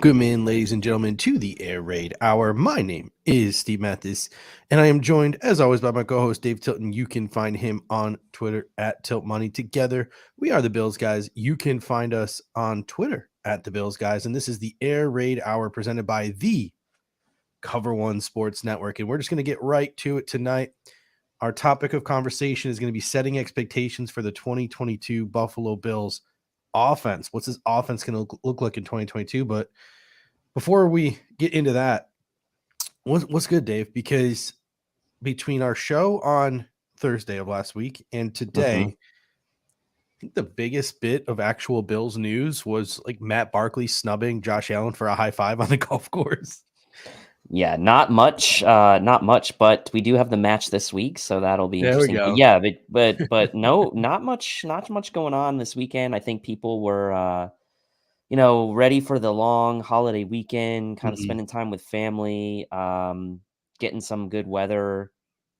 Welcome in, ladies and gentlemen, to the Air Raid Hour. My name is Steve Mathis, and I am joined, as always, by my co-host, Dave Tilton. You can find him on Twitter at TiltMoney. Together, we are the Bills Guys. You can find us on Twitter at the Bills Guys, and this is the Air Raid Hour presented by the Cover One Sports Network, and we're just going to get right to it tonight. Our topic of conversation is going to be setting expectations for the 2022 Buffalo Bills offense. What's this offense going to look like in 2022? But before we get into that, what's good, Dave? Because between our show on Thursday of last week and today, I think the biggest bit of actual Bills news was like Matt Barkley snubbing Josh Allen for a high five on the golf course. Yeah, not much, but we do have the match this week, so that'll be interesting. There we go. Yeah, but no, not much going on this weekend. I think people were, ready for the long holiday weekend, kind of spending time with family, getting some good weather,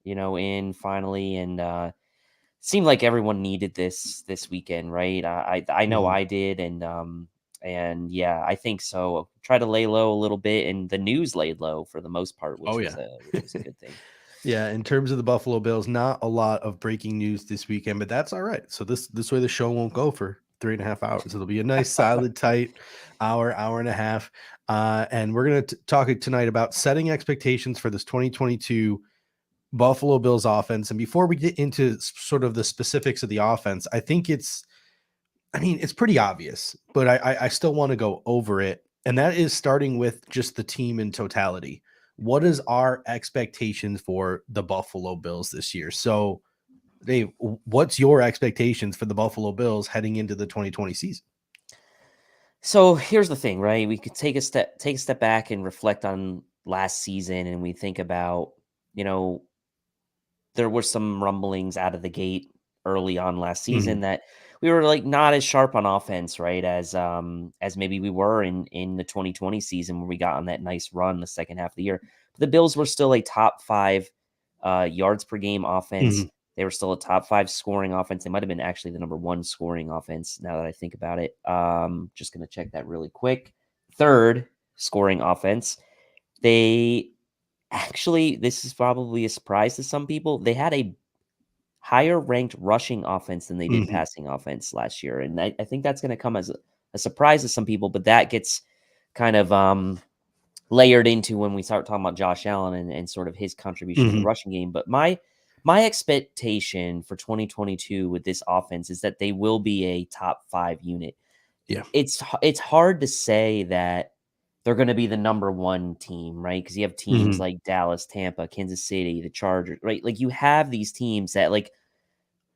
in finally, and seemed like everyone needed this weekend, right? I know I did, and yeah, I think so. Try to lay low a little bit, and the news laid low for the most part, which was a good thing. Yeah, in terms of the Buffalo Bills, not a lot of breaking news this weekend, but that's all right. So this way the show won't go for 3.5 hours. It'll be a nice, solid, tight hour and a half. And we're going to talk tonight about setting expectations for this 2022 Buffalo Bills offense. And before we get into sort of the specifics of the offense, I think it's pretty obvious, but I still want to go over it. And that is starting with just the team in totality. What is our expectations for the Buffalo Bills this year? So, Dave, what's your expectations for the Buffalo Bills heading into the 2020 season? So here's the thing, right? We could take a step back and reflect on last season, and we think about, there were some rumblings out of the gate early on last season that we were like not as sharp on offense, right? As maybe we were in the 2020 season when we got on that nice run the second half of the year. But the Bills were still a top 5 yards per game offense. They were still a top 5 scoring offense. They might have been actually the number 1 scoring offense now that I think about it. Just going to check that really quick. 3rd scoring offense. They actually, this is probably a surprise to some people. They had a higher ranked rushing offense than they did passing offense last year. And I think that's going to come as a surprise to some people, but that gets kind of layered into when we start talking about Josh Allen and sort of his contribution to the rushing game. But my expectation for 2022 with this offense is that they will be a top 5 unit. Yeah. It's hard to say that they're going to be the number 1 team, right? Because you have teams like Dallas, Tampa, Kansas City, the Chargers, right? Like you have these teams that like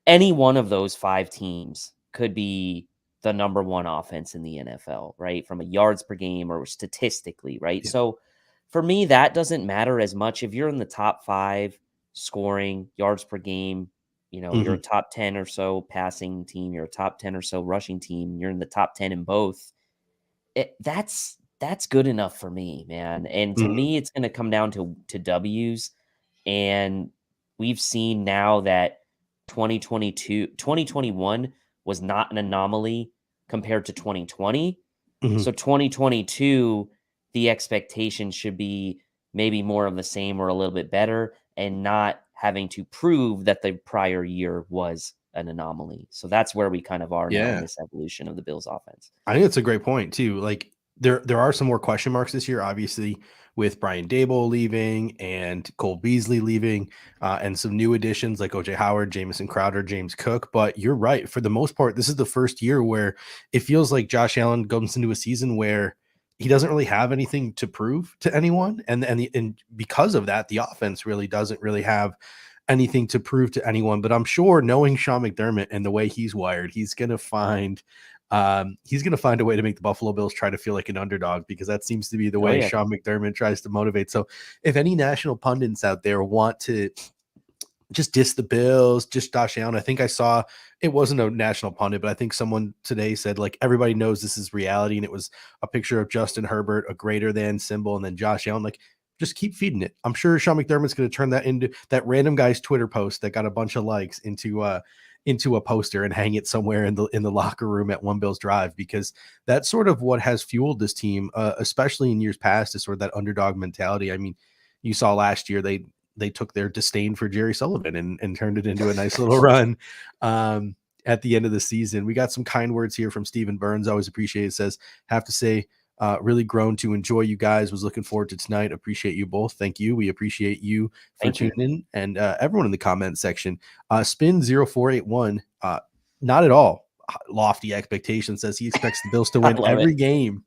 any one of those 5 teams could be the number 1 offense in the NFL, right? From a yards per game or statistically, right? Yeah. So for me, that doesn't matter as much. If you're in the top 5 scoring yards per game, you're a top 10 or so passing team, you're a top 10 or so rushing team, you're in the top 10 in both. That's good enough for me, man. And to me, it's going to come down to W's. And we've seen now that 2021 was not an anomaly compared to 2020. So 2022, the expectation should be maybe more of the same or a little bit better and not having to prove that the prior year was an anomaly. So that's where we kind of are now in this evolution of the Bills offense. I think it's a great point too. Like there are some more question marks this year, obviously, with Brian Daboll leaving and Cole Beasley leaving, and some new additions like OJ Howard, Jamison Crowder, James Cook. But you're right. For the most part, this is the first year where it feels like Josh Allen goes into a season where he doesn't really have anything to prove to anyone. And because of that, the offense really doesn't really have anything to prove to anyone. But I'm sure, knowing Sean McDermott and the way he's wired, he's going to find a way to make the Buffalo Bills try to feel like an underdog, because that seems to be the way Sean McDermott tries to motivate. So if any national pundits out there want to just diss the Bills, just Josh Allen, I think I saw, it wasn't a national pundit, but I think someone today said, like, everybody knows this is reality. And it was a picture of Justin Herbert, a greater than symbol, and then Josh Allen. Like, just keep feeding it. I'm sure Sean McDermott's going to turn that into that random guy's Twitter post that got a bunch of likes into into a poster and hang it somewhere in the locker room at One Bills Drive, because that's sort of what has fueled this team, especially in years past, is sort of that underdog mentality. I mean, you saw last year they took their disdain for Jerry Sullivan and turned it into a nice little run. At the end of the season, we got some kind words here from Stephen Burns. Always appreciate it. Says, have to say, really grown to enjoy you guys. Was looking forward to tonight. Appreciate you both. Thank you. We appreciate you for tuning in, and everyone in the comment section. Spin 0481. Not at all lofty expectations. Says he expects the Bills to win every game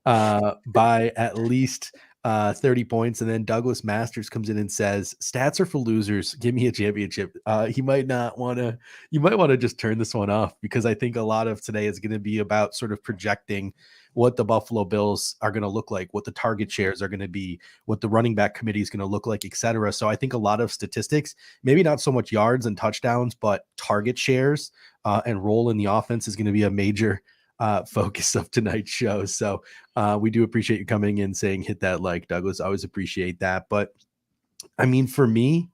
by at least 30 points. And then Douglas Masters comes in and says, stats are for losers. Give me a championship. You might want to just turn this one off, because I think a lot of today is going to be about sort of projecting what the Buffalo Bills are going to look like, what the target shares are going to be, what the running back committee is going to look like, etc. So I think a lot of statistics, maybe not so much yards and touchdowns, but target shares and role in the offense is going to be a major focus of tonight's show. So we do appreciate you coming in saying hit that like, Douglas. I always appreciate that. But I mean, for me,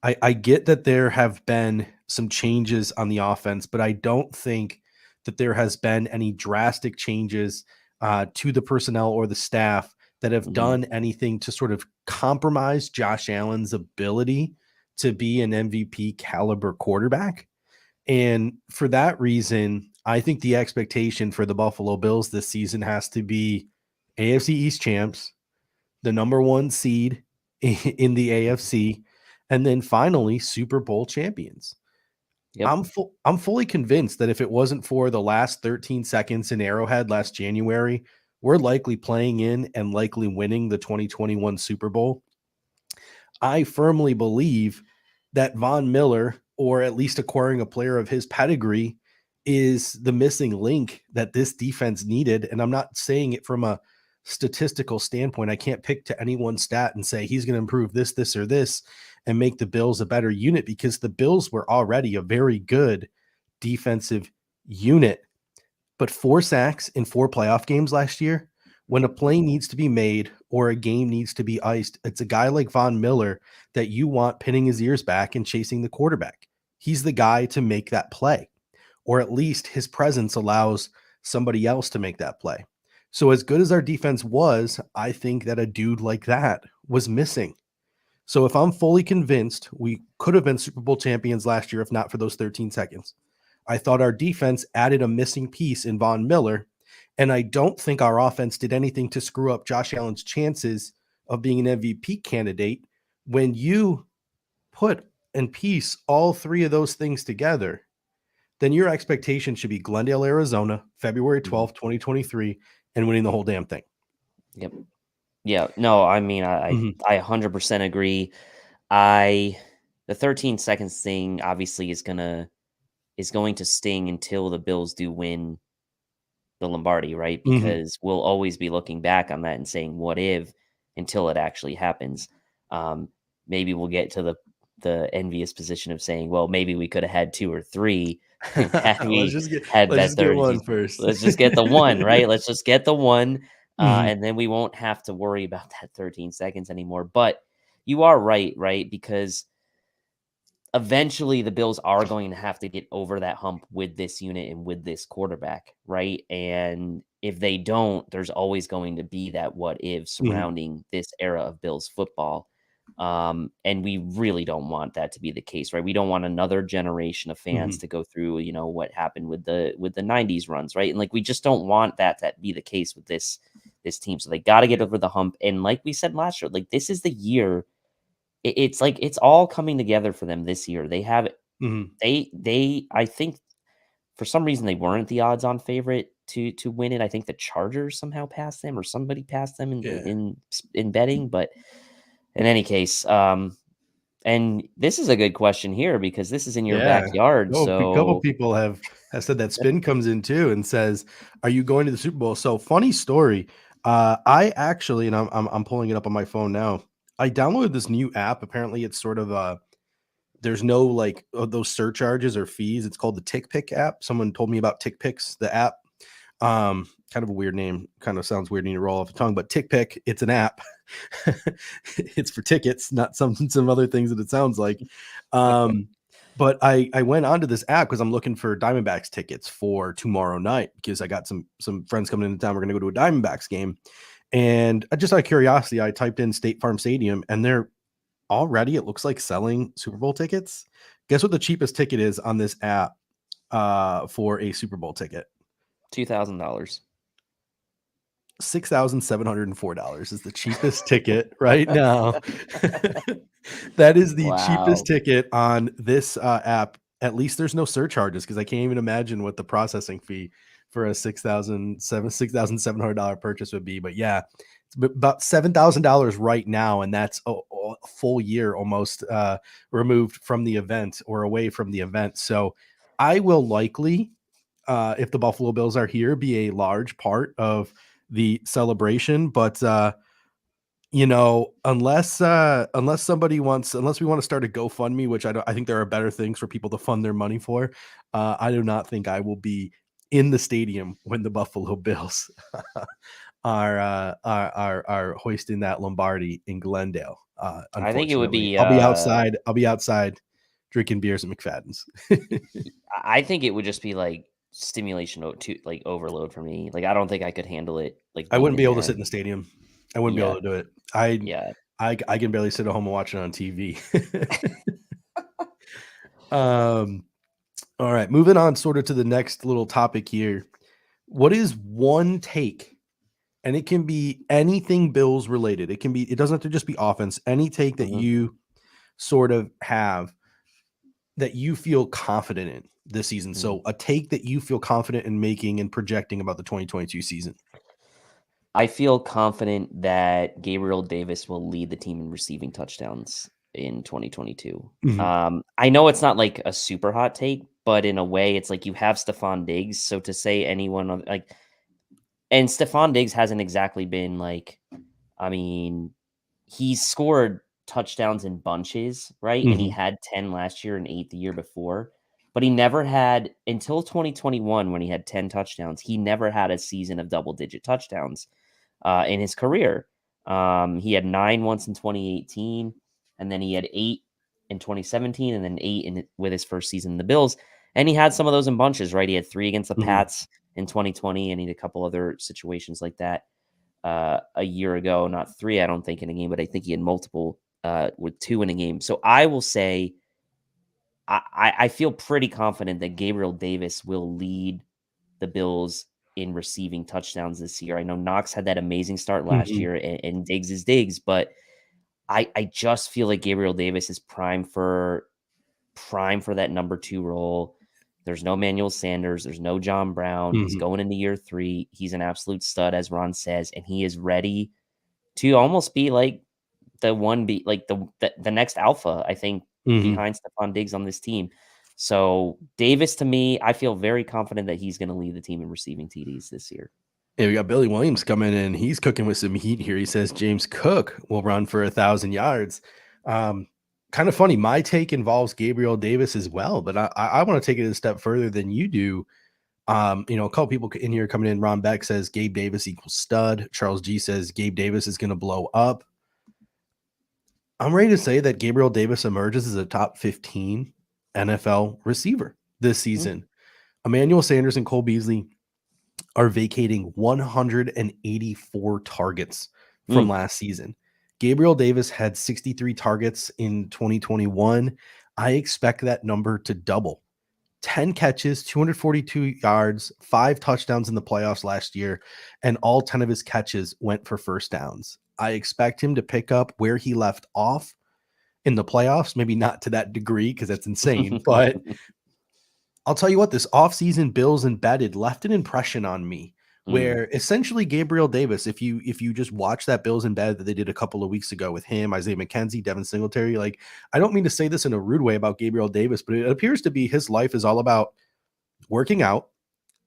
I get that there have been some changes on the offense, but I don't think that there has been any drastic changes to the personnel or the staff that have done anything to sort of compromise Josh Allen's ability to be an MVP caliber quarterback. And for that reason, I think the expectation for the Buffalo Bills this season has to be AFC East champs, the number 1 seed in the AFC, and then finally Super Bowl champions. Yep. I'm fully convinced that if it wasn't for the last 13 seconds in Arrowhead last January, we're likely playing in and likely winning the 2021 Super Bowl. I firmly believe that Von Miller, or at least acquiring a player of his pedigree, is the missing link that this defense needed. And I'm not saying it from a statistical standpoint. I can't pick to any one stat and say he's going to improve this, this, or this and make the Bills a better unit, because the Bills were already a very good defensive unit. But 4 sacks in 4 playoff games last year, when a play needs to be made or a game needs to be iced, it's a guy like Von Miller that you want pinning his ears back and chasing the quarterback. He's the guy to make that play, or at least his presence allows somebody else to make that play. So as good as our defense was, I think that a dude like that was missing. So if I'm fully convinced we could have been Super Bowl champions last year, if not for those 13 seconds, I thought our defense added a missing piece in Von Miller. And I don't think our offense did anything to screw up Josh Allen's chances of being an MVP candidate. When you put and piece all 3 of those things together, then your expectation should be Glendale, Arizona, February 12th, 2023, and winning the whole damn thing. Yep. Yeah. No, I mean, I 100% agree. The 13 seconds thing obviously is going to sting until the Bills do win the Lombardi, right? Because we'll always be looking back on that and saying, what if, until it actually happens. Maybe we'll get to the envious position of saying, well, maybe we could have had 2 or 3 had we had that third. Let's just get the one, right? Let's just get the one. And then we won't have to worry about that 13 seconds anymore. But you are right? Because eventually the Bills are going to have to get over that hump with this unit and with this quarterback, right? And if they don't, there's always going to be that what if surrounding this era of Bills football. And we really don't want that to be the case, right? We don't want another generation of fans to go through, what happened with the 90s runs, right? And like, we just don't want that to be the case with this team. So they got to get over the hump. And like we said last year, like, this is the year. It's like, it's all coming together for them this year. They have I think for some reason they weren't the odds on favorite to win it. I think the Chargers somehow passed them, or somebody passed them in betting, but in any case, and this is a good question here because this is in your backyard. So a couple people have said that. Spin comes in too and says, "Are you going to the Super Bowl?" So funny story. I actually, and I'm pulling it up on my phone now. I downloaded this new app. Apparently, it's sort of there's no like those surcharges or fees. It's called the Tick Pick app. Someone told me about Tick Picks, the app. Kind of a weird name. Kind of sounds weird when you roll off the tongue, but Tick Pick, it's an app. It's for tickets, not some other things that it sounds like. But I went onto this app because I'm looking for Diamondbacks tickets for tomorrow night because I got some friends coming into town. We're going to go to a Diamondbacks game. And just out of curiosity, I typed in State Farm Stadium and they're already, it looks like, selling Super Bowl tickets. Guess what the cheapest ticket is on this app for a Super Bowl ticket? $2,000. $6,704 is the cheapest ticket right now. That is the cheapest Wow. ticket on this app. At least there's no surcharges because I can't even imagine what the processing fee for a $6,700 purchase would be. But yeah, it's about $7,000 right now, and that's a full year almost removed from the event or away from the event. So I will likely, if the Buffalo Bills are here, be a large part of the celebration. But unless somebody wants, unless we want to start a GoFundMe, which I think there are better things for people to fund their money for. I do not think I will be in the stadium when the Buffalo Bills are hoisting that Lombardi in Glendale. I think it would Unfortunately, be, I'll be outside. I'll be outside drinking beers at McFadden's. I think it would just be like stimulation to like overload for me. Like I don't think I could handle it. Like I being wouldn't in be able to there. sit in the stadium. I wouldn't be Yeah, able to do it. I yeah. I can barely sit at home and watch it on TV. um, all right, moving on sort of to the next little topic here. What is one take? And it can be anything Bills related. It doesn't have to just be offense. Any take that Mhm. you sort of have that you feel confident in this season. Mhm. So a take that you feel confident in making and projecting about the 2022 season. I feel confident that Gabriel Davis will lead the team in receiving touchdowns in 2022. Mhm. I know it's not like a super hot take, but in a way, it's like you have Stephon Diggs. So to say anyone like, and Stephon Diggs hasn't exactly been like, I mean, he's scored touchdowns in bunches, right? And he Mhm. had 10 last year and 8 the year before, but he never had until 2021 when he had 10 touchdowns. He never had a season of double-digit touchdowns in his career. He had 9 once in 2018, and then he had 8 in 2017, and then 8 with his first season in the Bills. And he had some of those in bunches, right? He had 3 against the Mhm. Pats in 2020, and he had a couple other situations like that a year ago. Not 3, I don't think, in a game, but I think he had multiple with 2 in a game. So I will say I feel pretty confident that Gabriel Davis will lead the Bills in receiving touchdowns this year. I know Knox had that amazing start last Mhm. year, and Diggs is Diggs, but I just feel like Gabriel Davis is prime for that number 2 role. There's no Manuel Sanders, there's no John Brown. He's Mhm. going into year 3. He's an absolute stud, as Ron says, and he is ready to almost be like the next alpha, I think, Mhm. behind Stephon Diggs on this team. So Davis, to me, I feel very confident that he's going to lead the team in receiving TDs this year. Yeah, we got Billy Williams coming in. He's cooking with some heat here. He says James Cook will run for 1,000 yards. Um, Kind of funny. My take involves Gabriel Davis as well, but I want to take it a step further than you do. A couple people in here coming in. Ron Beck says Gabe Davis equals stud. Charles G says Gabe Davis is going to blow up. I'm ready to say that Gabriel Davis emerges as a top 15 NFL receiver this Mm, season. Emmanuel Sanders and Cole Beasley are vacating 184 targets from mm, last season. Gabriel Davis had 63 targets in 2021. I expect that number to double. 10 catches, 242 yards, 5 touchdowns in the playoffs last year, and all 10 of his catches went for first downs. I expect him to pick up where he left off in the playoffs, maybe not to that degree because that's insane, but I'll tell you what, this offseason Bills embedded left an impression on me mm. where essentially Gabriel Davis, if you just watch that Bills embedded that they did a couple of weeks ago with him, Isaiah McKenzie, Devin Singletary, like I don't mean to say this in a rude way about Gabriel Davis, but it appears to be his life is all about working out,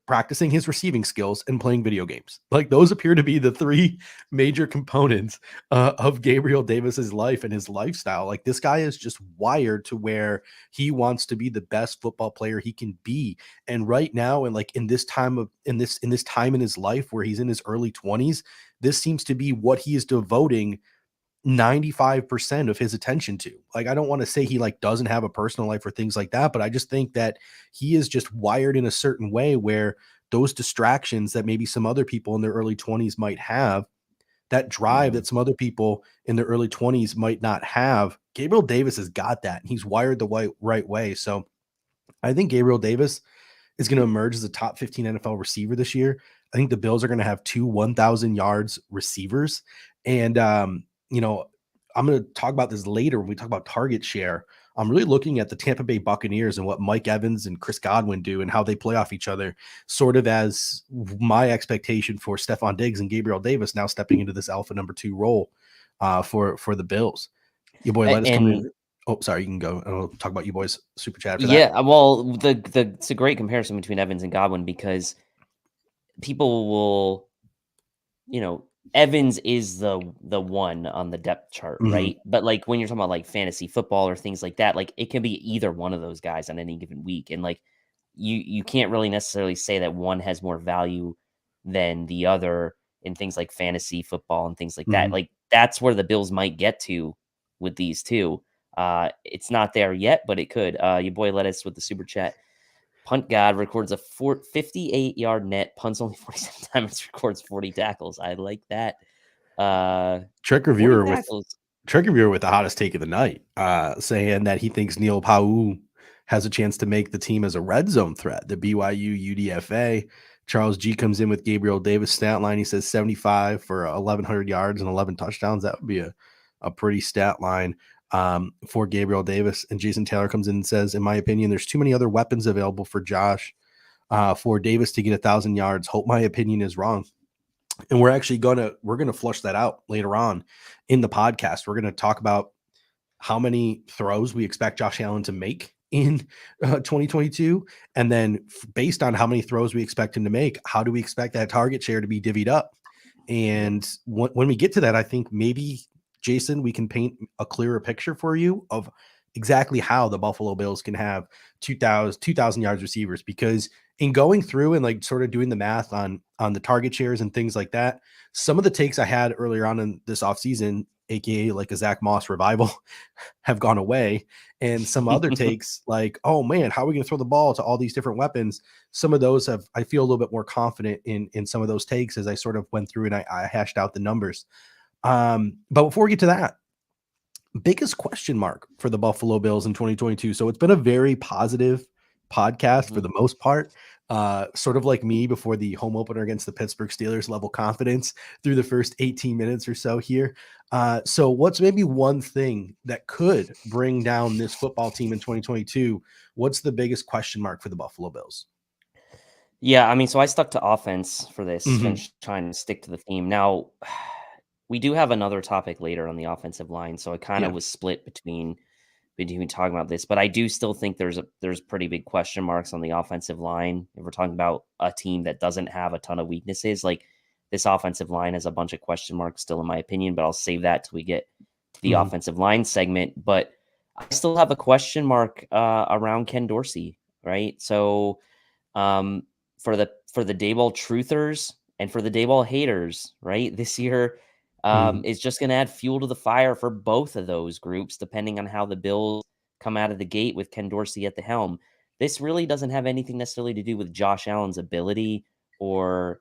practicing his receiving skills, and playing video games. Like those appear to be the 3 major components of Gabriel Davis's life and his lifestyle. Like this guy is just wired to where he wants to be the best football player he can be. And right now, and like in this time in his life where he's in his early 20s, this seems to be what he is devoting 95% of his attention to. Like, I don't want to say he like doesn't have a personal life or things like that, but I just think that he is just wired in a certain way where those distractions that maybe some other people in their early 20s might have, that drive that some other people in their early 20s might not have, Gabriel Davis has got that. He's wired the right way. So I think Gabriel Davis is going to emerge as a top 15 NFL receiver this year. I think the Bills are going to have 2 1,000 yards receivers. And, I'm going to talk about this later when we talk about target share. I'm really looking at the Tampa Bay Buccaneers and what Mike Evans and Chris Godwin do and how they play off each other, sort of as my expectation for Stephon Diggs and Gabriel Davis now stepping into this alpha number 2 role for the Bills. Your boy, let us come in. Oh, sorry, you can go. I'll talk about you boys super chat after that. Yeah, well, it's a great comparison between Evans and Godwin because people will, Evans is the one on the depth chart, right? But like when you're talking about like fantasy football or things like that, like it can be either one of those guys on any given week, and like you can't really necessarily say that one has more value than the other in things like fantasy football and things like that. Like that's where the Bills might get to with these two. It's not there yet, but it could. Your boy led us with the super chat. Punt God records a 58-yard net, punts only 47 times, records 40 tackles. I like that. Trick reviewer with the hottest take of the night, saying that he thinks Neil Pau'u has a chance to make the team as a red zone threat. The BYU UDFA. Charles G comes in with Gabriel Davis stat line. He says 75 for 1,100 yards and 11 touchdowns. That would be a pretty stat line for Gabriel Davis. And Jason Taylor comes in and says, in my opinion, there's too many other weapons available for Josh for Davis to get 1,000 yards. Hope my opinion is wrong. And we're actually gonna flush that out later on in the podcast. We're gonna talk about how many throws we expect Josh Allen to make in 2022, and then based on how many throws we expect him to make, how do we expect that target share to be divvied up? And when we get to that, I think maybe, Jason, we can paint a clearer picture for you of exactly how the Buffalo Bills can have 2,000 yards receivers, because in going through and like sort of doing the math on the target shares and things like that, some of the takes I had earlier on in this offseason, aka like a Zach Moss revival, have gone away. And some other takes like, oh man, how are we going to throw the ball to all these different weapons? Some of those I feel a little bit more confident in some of those takes as I sort of went through and I hashed out the numbers. But before we get to that, biggest question mark for the Buffalo Bills in 2022. So it's been a very positive podcast for the most part. Sort of like me before the home opener against the Pittsburgh Steelers, level confidence through the first 18 minutes or so here. So what's maybe one thing that could bring down this football team in 2022? What's the biggest question mark for the Buffalo Bills? Yeah, I mean, so I stuck to offense for this, trying to stick to the theme. Now, we do have another topic later on the offensive line, so I kind of was split between talking about this, but I do still think there's pretty big question marks on the offensive line. If we're talking about a team that doesn't have a ton of weaknesses, like this offensive line has a bunch of question marks still, in my opinion, but I'll save that till we get to the offensive line segment. But I still have a question mark around Ken Dorsey, right? So for the Daboll truthers and for the Daboll haters, right? This year is just going to add fuel to the fire for both of those groups, depending on how the Bills come out of the gate with Ken Dorsey at the helm. This really doesn't have anything necessarily to do with Josh Allen's ability or,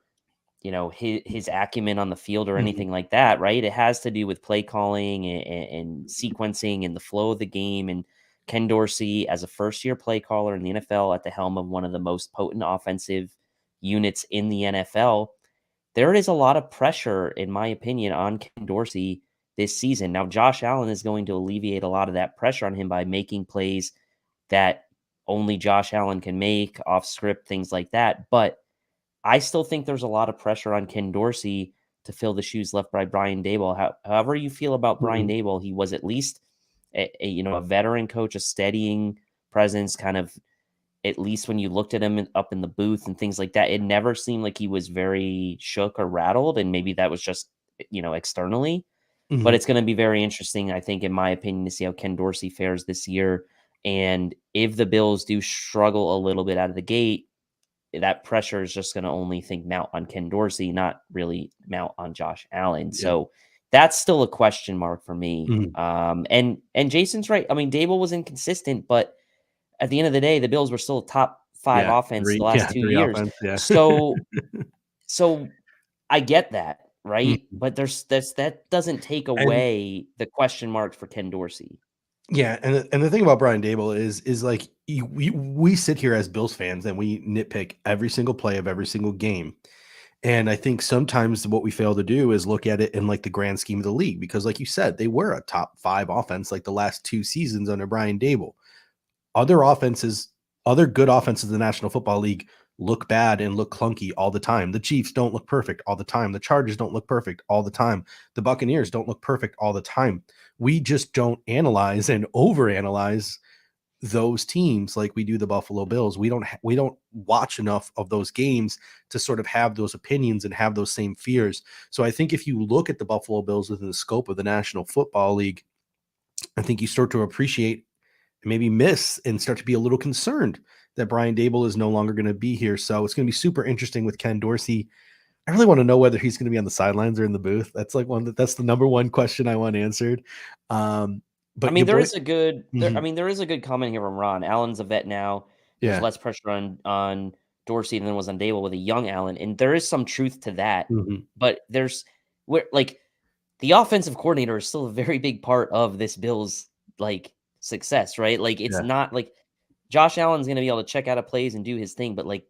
his acumen on the field or anything like that, right? It has to do with play calling and sequencing and the flow of the game. And Ken Dorsey, as a first-year play caller in the NFL at the helm of one of the most potent offensive units in the NFL, there is a lot of pressure, in my opinion, on Ken Dorsey this season. Now, Josh Allen is going to alleviate a lot of that pressure on him by making plays that only Josh Allen can make, off script, things like that. But I still think there's a lot of pressure on Ken Dorsey to fill the shoes left by Brian Daboll. However you feel about Brian Daboll, he was at least a veteran coach, a steadying presence, kind of, at least when you looked at him up in the booth and things like that, it never seemed like he was very shook or rattled. And maybe that was just, externally, but it's going to be very interesting, I think, in my opinion, to see how Ken Dorsey fares this year. And if the Bills do struggle a little bit out of the gate, that pressure is just going to only mount on Ken Dorsey, not really mount on Josh Allen. So That's still a question mark for me. Mhm. And Jason's right. I mean, Dable was inconsistent, but at the end of the day, the Bills were still a top 5 Yeah, offense the 3 last yeah, 2 3 years. offense, yeah. So I get that, right? Mhm. But that doesn't take And away the question marks for Ken Dorsey. yeah, and the thing about Brian Dable is like we sit here as Bills fans and we nitpick every single play of every single game. And I think sometimes what we fail to do is look at it in like the grand scheme of the league because, like you said, they were a top 5 offense like the last 2 seasons under Brian Dable. Other offenses, other good offenses in the National Football League look bad and look clunky all the time. The Chiefs don't look perfect all the time. The Chargers don't look perfect all the time. The Buccaneers don't look perfect all the time. We just don't analyze and overanalyze those teams like we do the Buffalo Bills. We don't watch enough of those games to sort of have those opinions and have those same fears. So I think if you look at the Buffalo Bills within the scope of the National Football League, I think you start to appreciate, maybe miss, and start to be a little concerned that Brian Dable is no longer going to be here. So it's going to be super interesting with Ken Dorsey. I really want to know whether he's going to be on the sidelines or in the booth. That's like that's the number one question I want answered. Um, I but mean, your there boy, is a good there. I mhm, mean, there is a good comment here from Ron. Allen's a vet now. There's yeah, less pressure on Dorsey than there was on Dable with a young Allen, and there is some truth to that. mhm, But there's where like the offensive coordinator is still a very big part of this Bills like success, right? Like it's yeah, not like Josh Allen's gonna be able to check out of plays and do his thing, but like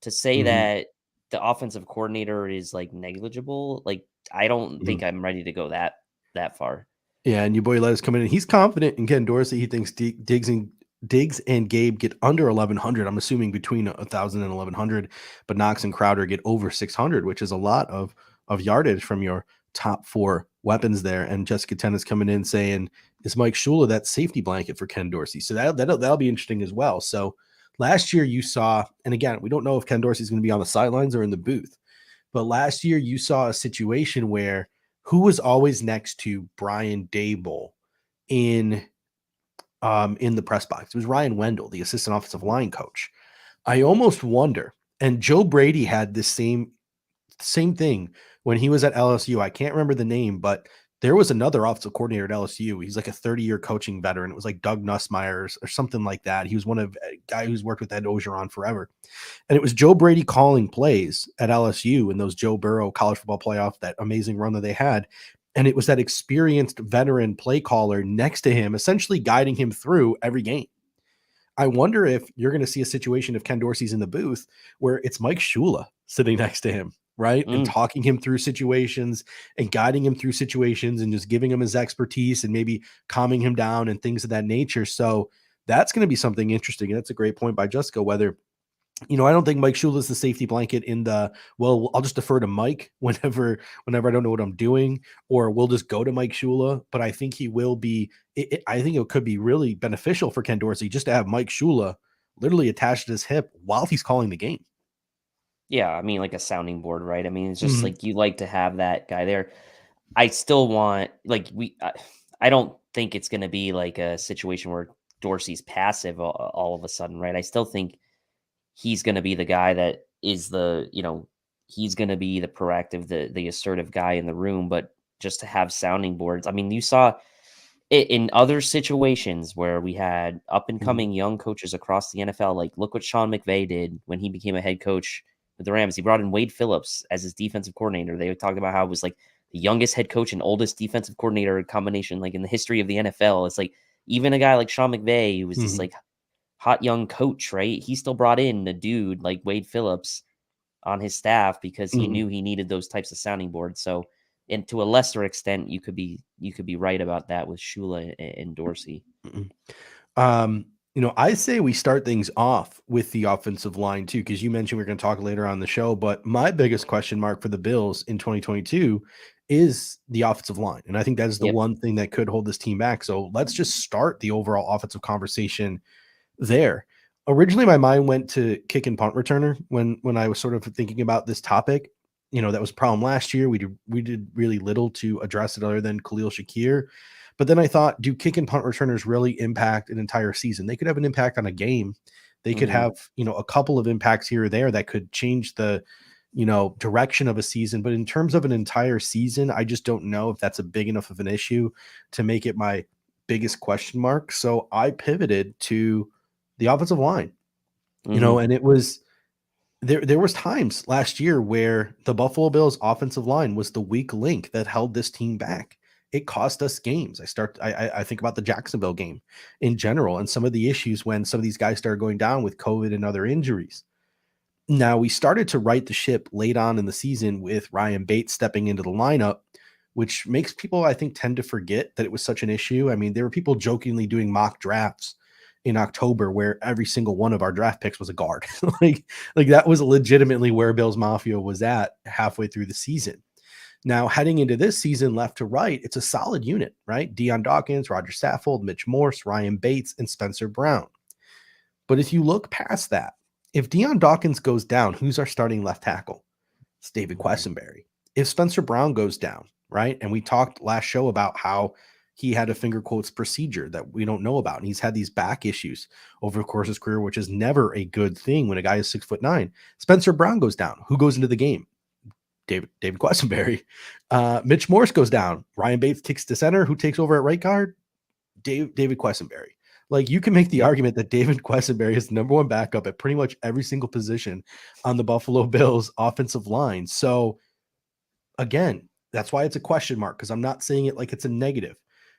to say mhm, that the offensive coordinator is like negligible, like I don't mhm. think I'm ready to go that far. Yeah, and your boy Let's come in. He's confident in Ken Dorsey. He thinks Diggs and Gabe get under 1,100. I'm assuming between 1,000 and 1,100, but Knox and Crowder get over 600, which is a lot of yardage from your top 4 weapons there. And Jessica Tennis coming in saying, "Is Mike Shula that safety blanket for Ken Dorsey?" So that'll be interesting as well. So last year you saw, and again, we don't know if Ken Dorsey's going to be on the sidelines or in the booth, but last year you saw a situation where who was always next to Brian Dable in in the press box? It was Ryan Wendell, the assistant offensive line coach. I almost wonder, and Joe Brady had this same thing when he was at LSU. I can't remember the name, but there was another offensive coordinator at LSU. He's like a 30-year coaching veteran. It was like Doug Nussmeier or something like that. He was one of a guy who's worked with Ed Ogeron forever. And it was Joe Brady calling plays at LSU in those Joe Burrow college football playoff, that amazing run that they had. And it was that experienced veteran play caller next to him, essentially guiding him through every game. I wonder if you're going to see a situation if Ken Dorsey's in the booth where it's Mike Shula sitting next to him, right? And Mm. talking him through situations and guiding him through situations and just giving him his expertise and maybe calming him down and things of that nature. So that's going to be something interesting. And that's a great point by Jessica, whether I don't think Mike Shula is the safety blanket in the, well, I'll just defer to Mike whenever I don't know what I'm doing, or we'll just go to Mike Shula. But I think he will be. I think it could be really beneficial for Ken Dorsey just to have Mike Shula literally attached to his hip while he's calling the game. Yeah, I mean, like a sounding board, right? I mean, it's just Mhm, like you like to have that guy there. I still want like I don't think it's going to be like a situation where Dorsey's passive all of a sudden, right? I still think he's going to be the guy that is he's going to be the proactive, the assertive guy in the room, but just to have sounding boards. I mean, you saw it in other situations where we had up and mhm, coming young coaches across the NFL. Like, look what Sean McVay did when he became a head coach with the Rams. He brought in Wade Phillips as his defensive coordinator. They talked about how it was like the youngest head coach and oldest defensive coordinator combination like in the history of the NFL. It's like even a guy like Sean McVay, who was this mhm, like hot young coach, right? He still brought in a dude like Wade Phillips on his staff because he mhm, knew he needed those types of sounding boards. So, and to a lesser extent, you could be right about that with Shula and Dorsey. mhm. Um, I say we start things off with the offensive line too, because you mentioned we're going to talk later on the show. But my biggest question mark for the Bills in 2022 is the offensive line. And I think that is the Yep. one thing that could hold this team back. So let's just start the overall offensive conversation there. Originally, my mind went to kick and punt returner when I was sort of thinking about this topic. That was a problem last year. We did really little to address it other than Khalil Shakir. But then I thought, do kick and punt returners really impact an entire season? They could have an impact on a game. They could Hmm. have, a couple of impacts here or there that could change direction of a season. But in terms of an entire season, I just don't know if that's a big enough of an issue to make it my biggest question mark. So I pivoted to the offensive line, Mhm. and it was there was times last year where the Buffalo Bills offensive line was the weak link that held this team back. It cost us games. I think about the Jacksonville game in general and some of the issues when some of these guys started going down with COVID and other injuries. Now, we started to right the ship late on in the season with Ryan Bates stepping into the lineup, which makes people, I think, tend to forget that it was such an issue. I mean, there were people jokingly doing mock drafts in October where every single one of our draft picks was a guard. like that was legitimately where Bills Mafia was at halfway through the season. Now, heading into this season, left to right, it's a solid unit, right? Deion Dawkins, Roger Saffold, Mitch Morse, Ryan Bates, and Spencer Brown. But if you look past that, if Deion Dawkins goes down, who's our starting left tackle? It's David Quessenberry. If Spencer Brown goes down, right? And we talked last show about how he had a finger quotes procedure that we don't know about. And he's had these back issues over the course of his career, which is never a good thing when a guy is 6'9". Spencer Brown goes down. Who goes into the game? David Quessenberry. Mitch Morse goes down. Ryan Bates kicks to center. Who takes over at right guard? David Quessenberry. Like, you can make the argument that David Quessenberry is the number one backup at pretty much every single position on the Buffalo Bills offensive line. So again, that's why it's a question mark, because I'm not saying it like it's a negative,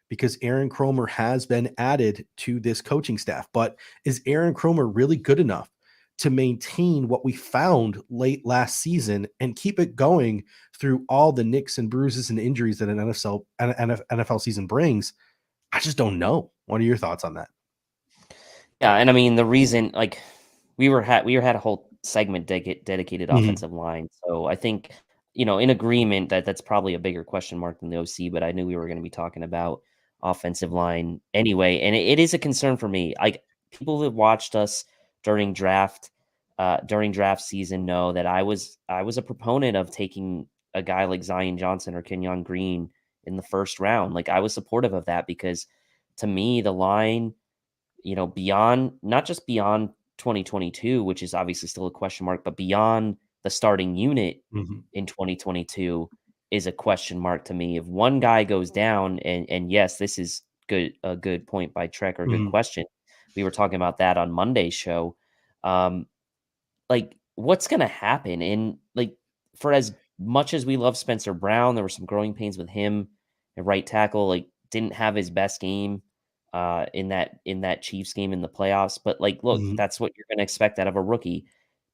because Aaron Kromer has been added to this coaching staff. But is Aaron Kromer really good enough to maintain what we found late last season and keep it going through all the nicks and bruises and injuries that an NFL season brings? I just don't know. What are your thoughts on that? Yeah, and I mean the reason, like, we had a whole segment dedicated Mhm. offensive line. So I think, in agreement that that's probably a bigger question mark than the OC, but I knew we were going to be talking about offensive line anyway, and it is a concern for me. Like, people that watched us during draft season know that I was a proponent of taking a guy like Zion Johnson or Kenyon Green in the first round. Like, I was supportive of that because to me the line, beyond, not just beyond 2022, which is obviously still a question mark, but beyond the starting unit Mhm. in 2022 is a question mark to me. If one guy goes down, and yes, this is a good point by Trek, or a good Mhm. question. We were talking about that on Monday's show. Um, like, what's gonna happen? And, like, for as much as we love Spencer Brown, there were some growing pains with him at right tackle. Like, didn't have his best game in that Chiefs game in the playoffs. But, like, look, Mhm. that's what you're gonna expect out of a rookie.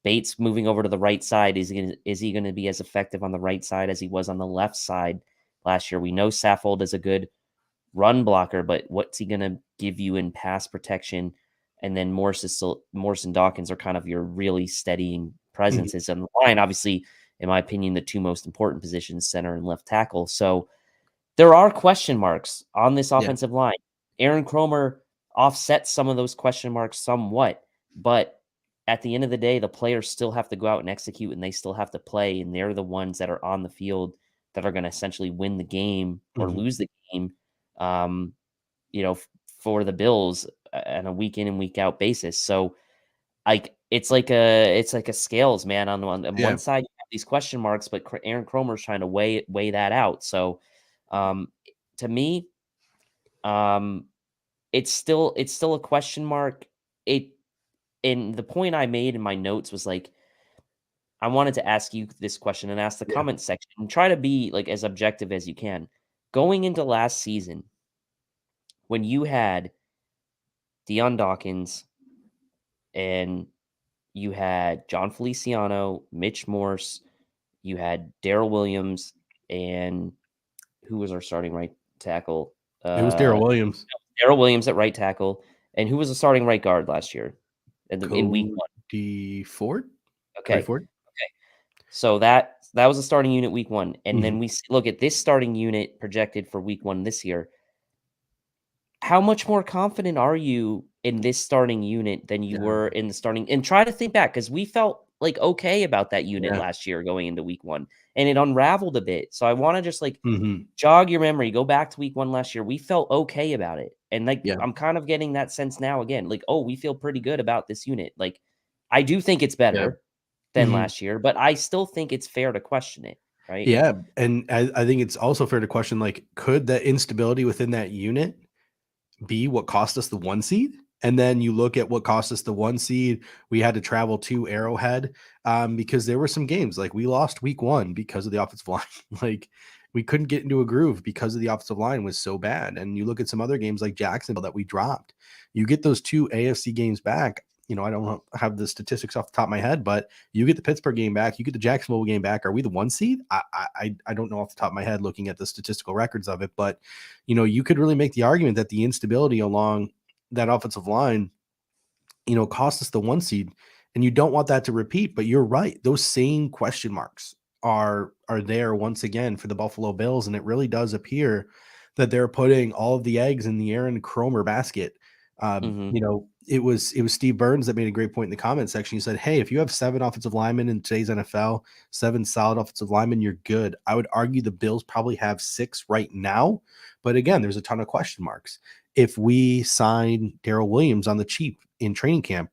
Bates moving over to the right side, is he gonna be as effective on the right side as he was on the left side last year? We know Saffold is a good run blocker, but what's he gonna give you in pass protection? And then Morse and Dawkins are kind of your really steadying Mhm. presences on the line. Obviously, in my opinion, the two most important positions, center and left tackle. So there are question marks on this Yeah. offensive line. Aaron Kromer offsets some of those question marks somewhat, but at the end of the day, the players still have to go out and execute, and they still have to play, and they're the ones that are on the field that are going to essentially win the game or Mhm. lose the game. Um, for the Bills on a week in and week out basis. So, like, it's like a scales, man. On Yeah. one side, you have these question marks, but Aaron Kromer's trying to weigh that out. So, um, to me, um, it's still a question mark. It And the point I made in my notes was, like, I wanted to ask you this question and ask the Yeah. comment section and try to be, like, as objective as you can. Going into last season, when you had Deion Dawkins and you had John Feliciano, Mitch Morse, you had Daryl Williams, and who was our starting right tackle? It was Daryl Williams. Daryl Williams at right tackle, and who was the starting right guard last year in week one? Cody Ford? Cody Okay, Ford? okay. So that was a starting unit week one, and then Mhm. we look at this starting unit projected for week one this year. How much more confident are you in this starting unit than you Yeah. were in the starting, and try to think back, because we felt, like, okay about that unit Yeah. last year going into week 1, and it unraveled a bit. So I wanna just, like, Mhm. jog your memory, go back to week 1 last year. We felt okay about it, and, like, Yeah. I'm kind of getting that sense now again, like, "Oh, we feel pretty good about this unit." Like, I do think it's Yeah. better. than last year, but I still think it's fair to question it, right? Yeah, and I think it's also fair to question, like, could the instability within that unit be what cost us the 1 seed? And then you look at what cost us the 1 seed. We had to travel to Arrowhead because there were some games like we lost week 1 because of the offensive line. Like we couldn't get into a groove because of the offensive line was so bad. And you look at some other games like Jacksonville that we dropped. You get those 2 AFC games back. You know, I don't have the statistics off the top of my head, but you get the Pittsburgh game back, you get the Jacksonville game back. Are we the 1 seed? I don't know off the top of my head looking at the statistical records of it, but you know, you could really make the argument that the instability along that offensive line, you know, cost us the 1 seed, and you don't want that to repeat. But you're right; those same question marks are there once again for the Buffalo Bills, and it really does appear that they're putting all of the eggs in the Aaron Cromer basket. Mhm. You know, it was Steve Burns that made a great point in the comment section. He said, "Hey, if you have 7 offensive linemen in today's NFL, 7 solid offensive linemen, you're good." I would argue the Bills probably have 6 right now, but again, there's a ton of question marks. If we sign Daryl Williams on the cheap in training camp,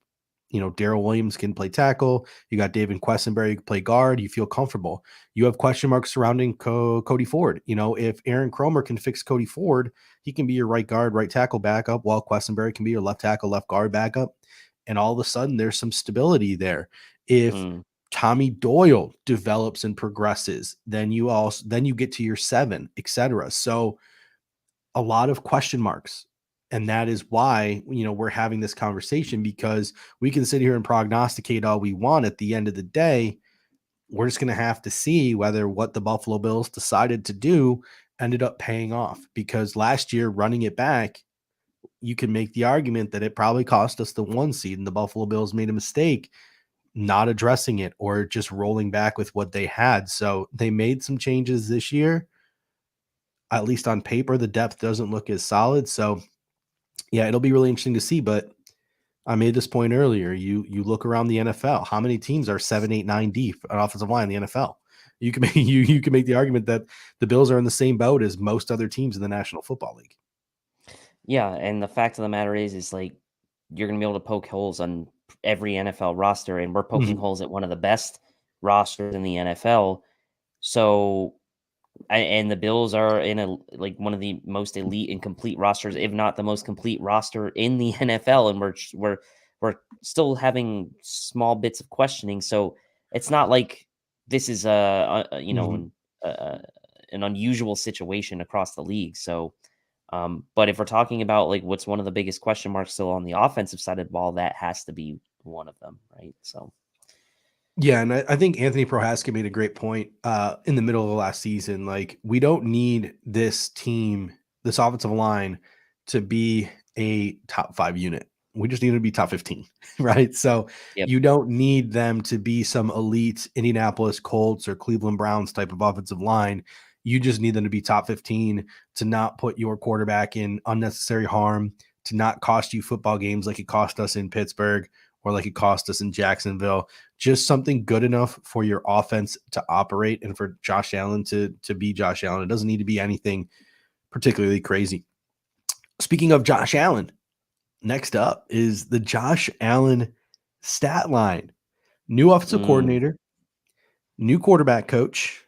you know, Daryl Williams can play tackle. You got David Quessenberry, you can play guard. You feel comfortable. You have question marks surrounding Cody Ford. You know, if Aaron Cromer can fix Cody Ford, he can be your right guard, right tackle backup, while Quessenberry can be your left tackle, left guard backup. And all of a sudden, there's some stability there. If Mm. Tommy Doyle develops and progresses, then you get to your 7, etc. So a lot of question marks. And that is why, you know, we're having this conversation, because we can sit here and prognosticate all we want. At the end of the day, we're just going to have to see whether what the Buffalo Bills decided to do ended up paying off. Because last year, running it back, you can make the argument that it probably cost us the 1 seed, and the Buffalo Bills made a mistake not addressing it or just rolling back with what they had. So they made some changes this year. At least on paper, the depth doesn't look as solid. So yeah, it'll be really interesting to see. But I made this point earlier. You look around the NFL, how many teams are 7, 8, 9 deep on offensive line in the NFL? You can make you can make the argument that the Bills are in the same boat as most other teams in the National Football League. Yeah, and the fact of the matter is like you're gonna be able to poke holes on every NFL roster, and we're poking Mhm. holes at one of the best rosters in the NFL. So and the Bills are in a like one of the most elite and complete rosters, if not the most complete roster in the NFL, and we're still having small bits of questioning. So it's not like this is Mhm. uh, an unusual situation across the league. So, but if we're talking about like what's one of the biggest question marks still on the offensive side of the ball, that has to be one of them, right? So, Yeah, and I think Anthony Prohaska made a great point in the middle of the last season. Like, we don't need this team, this offensive line, to be a top 5 unit. We just need to be top 15, right? So yep. you don't need them to be some elite Indianapolis Colts or Cleveland Browns type of offensive line. You just need them to be top 15, to not put your quarterback in unnecessary harm, to not cost you football games like it cost us in Pittsburgh or like it cost us in Jacksonville. Just something good enough for your offense to operate and for Josh Allen to be Josh Allen. It doesn't need to be anything particularly crazy. Speaking of Josh Allen, next up is the Josh Allen stat line. New offensive Mm. coordinator, new quarterback coach.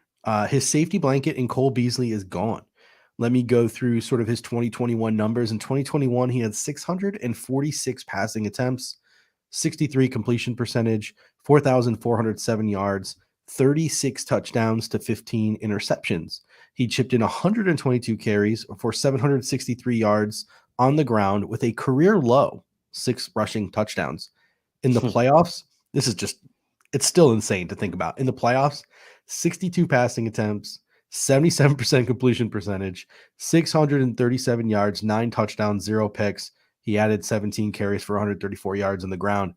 His safety blanket in Cole Beasley is gone. Let me go through sort of his 2021 numbers. In 2021, he had 646 passing attempts, 63 completion percentage, 4,407 yards, 36 touchdowns to 15 interceptions. He chipped in 122 carries for 763 yards on the ground with a career low 6 rushing touchdowns. In the playoffs, this is just, it's still insane to think about. In the playoffs, 62 passing attempts, 77% completion percentage, 637 yards, 9 touchdowns, 0 picks. He added 17 carries for 134 yards on the ground.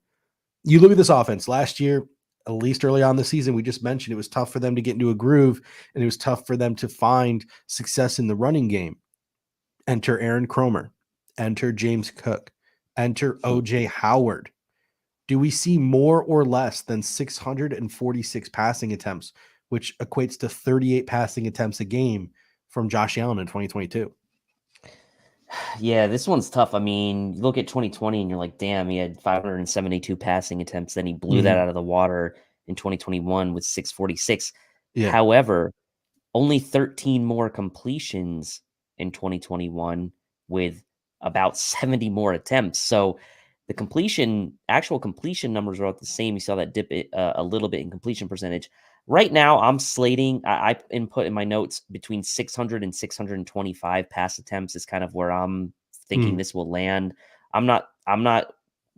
You look at this offense last year, at least early on in the season, we just mentioned it was tough for them to get into a groove, and it was tough for them to find success in the running game. Enter Aaron Cromer, enter James Cook, enter OJ Howard. Do we see more or less than 646 passing attempts, which equates to 38 passing attempts a game from Josh Allen in 2022? Yeah, this one's tough. I mean, you look at 2020 and you're like, damn, he had 572 passing attempts. Then he blew that Mhm. out of the water in 2021 with 646. Yeah. However, only 13 more completions in 2021 with about 70 more attempts. So the actual completion numbers are about the same. You saw that dip a little bit in completion percentage. Right now, I'm slating, I input in my notes between 600 and 625 pass attempts is kind of where I'm thinking Mhm. this will land. I'm not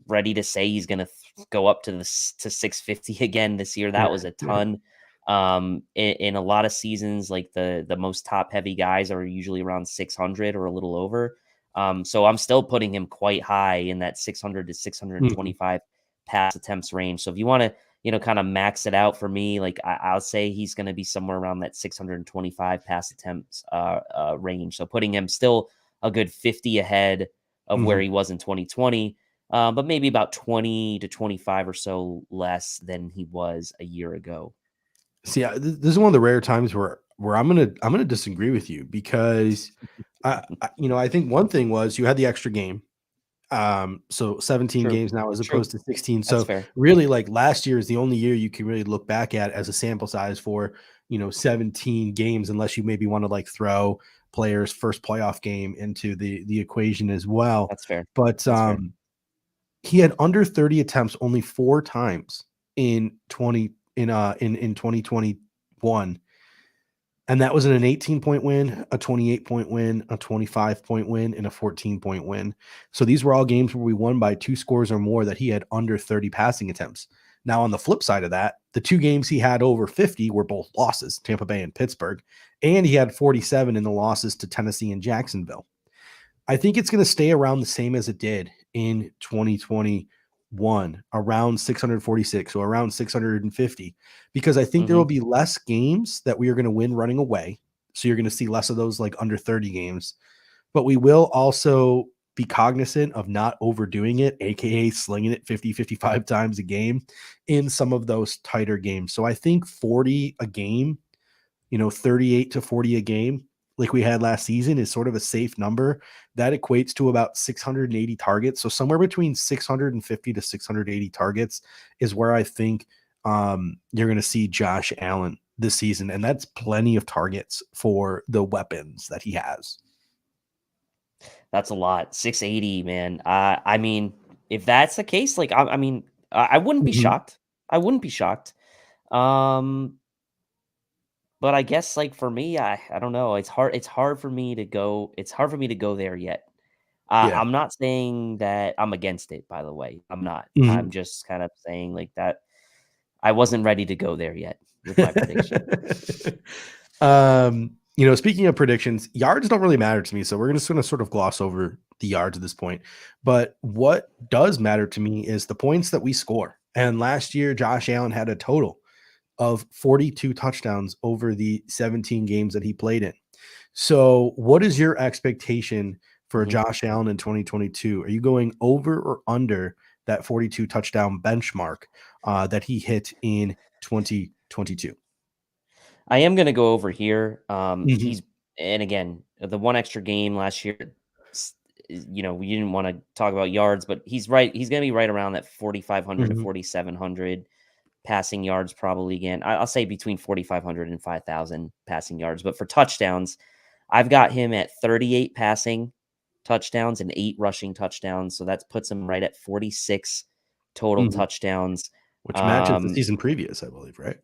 ready to say he's going to go up to 650 again this year. That Yeah. was a Yeah. ton. In a lot of seasons, like the most top heavy guys are usually around 600 or a little over. So I'm still putting him quite high in that 600 to Mhm. 625 pass attempts range. So if you want to, kind of max it out for me, like I'll say he's going to be somewhere around that 625 pass attempts range. So putting him still a good 50 ahead of where Mhm. he was in 2020, but maybe about 20 to 25 or so less than he was a year ago. See, this is one of the rare times where I'm gonna disagree with you because I think one thing was you had the extra game. So 17 True. games now as True. opposed to 16. That's So fair. really, like last year is the only year you can really look back at as a sample size for 17 games, unless you maybe want to like throw players' first playoff game into the equation as well. That's fair. But That's fair. he had under 30 attempts only 4 times in 20 in 2021, and that was in an 18-point win, a 28-point win, a 25-point win, and a 14-point win. So these were all games where we won by 2 scores or more that he had under 30 passing attempts. Now, on the flip side of that, the 2 games he had over 50 were both losses, Tampa Bay and Pittsburgh, and he had 47 in the losses to Tennessee and Jacksonville. I think it's going to stay around the same as it did in 2021, around 646 or around 650, because I think there will Mhm. be less games that we are going to win running away. So you're going to see less of those like under 30 games, but we will also be cognizant of not overdoing it, aka slinging it 50, 55 times a game in some of those tighter games. So I think 40 a game, 38 to 40 a game, like we had last season, is sort of a safe number. That equates to about 680 targets. So somewhere between 650 to 680 targets is where I think you're going to see Josh Allen this season. And that's plenty of targets for the weapons that he has. That's a lot. 680, man. I mean, if that's the case, like I mean, I wouldn't be Mhm. shocked. I wouldn't be shocked. Um, but I guess like for me, I don't know. It's hard for me to go. It's hard for me to go there yet. Yeah. I'm not saying that I'm against it, by the way. I'm not. I'm Mhm. just kind of saying like that I wasn't ready to go there yet with my prediction. Speaking of predictions, yards don't really matter to me. So we're just going to sort of gloss over the yards at this point. But what does matter to me is the points that we score. And last year, Josh Allen had a total of 42 touchdowns over the 17 games that he played in. So, what is your expectation for Mhm. Josh Allen in 2022? Are you going over or under that 42 touchdown benchmark that he hit in 2022? I am gonna go over here. Mhm. And again, the one extra game last year, we didn't want to talk about yards, but he's right. He's gonna be right around that 4,500 to Mhm. 4,700 passing yards, probably again. I'll say between 4,500 and 5,000 passing yards. But for touchdowns, I've got him at 38 passing touchdowns and 8 rushing touchdowns. So that puts him right at 46 total Mhm. touchdowns. Which matches the Um, season previous, I believe, right?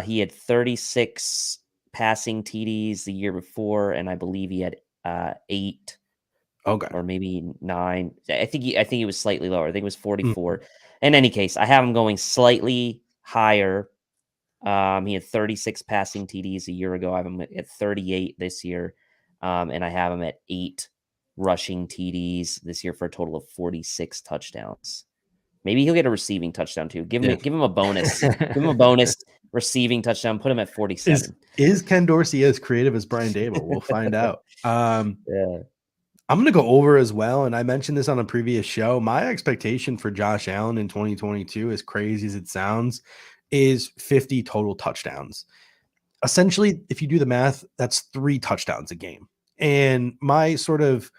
he had 36 passing TDs the year before, and I believe he had 8 Okay. or maybe 9. I think he was slightly lower. I think it was Mhm. 44. In any case, I have him going slightly higher. He had 36 passing TDs a year ago. I have him at 38 this year, and I have him at 8 rushing TDs this year for a total of 46 touchdowns. Maybe he'll get a receiving touchdown too. Give Yeah. him give him a bonus. Give him a bonus receiving touchdown. Put him at Is 47. is Ken Dorsey as creative as Brian Dable? We'll find out. Yeah. I'm going to go over as well. And I mentioned this on a previous show. My expectation for Josh Allen in 2022, as crazy as it sounds, is 50 total touchdowns. Essentially, if you do the math, that's 3 touchdowns a game. And my sort of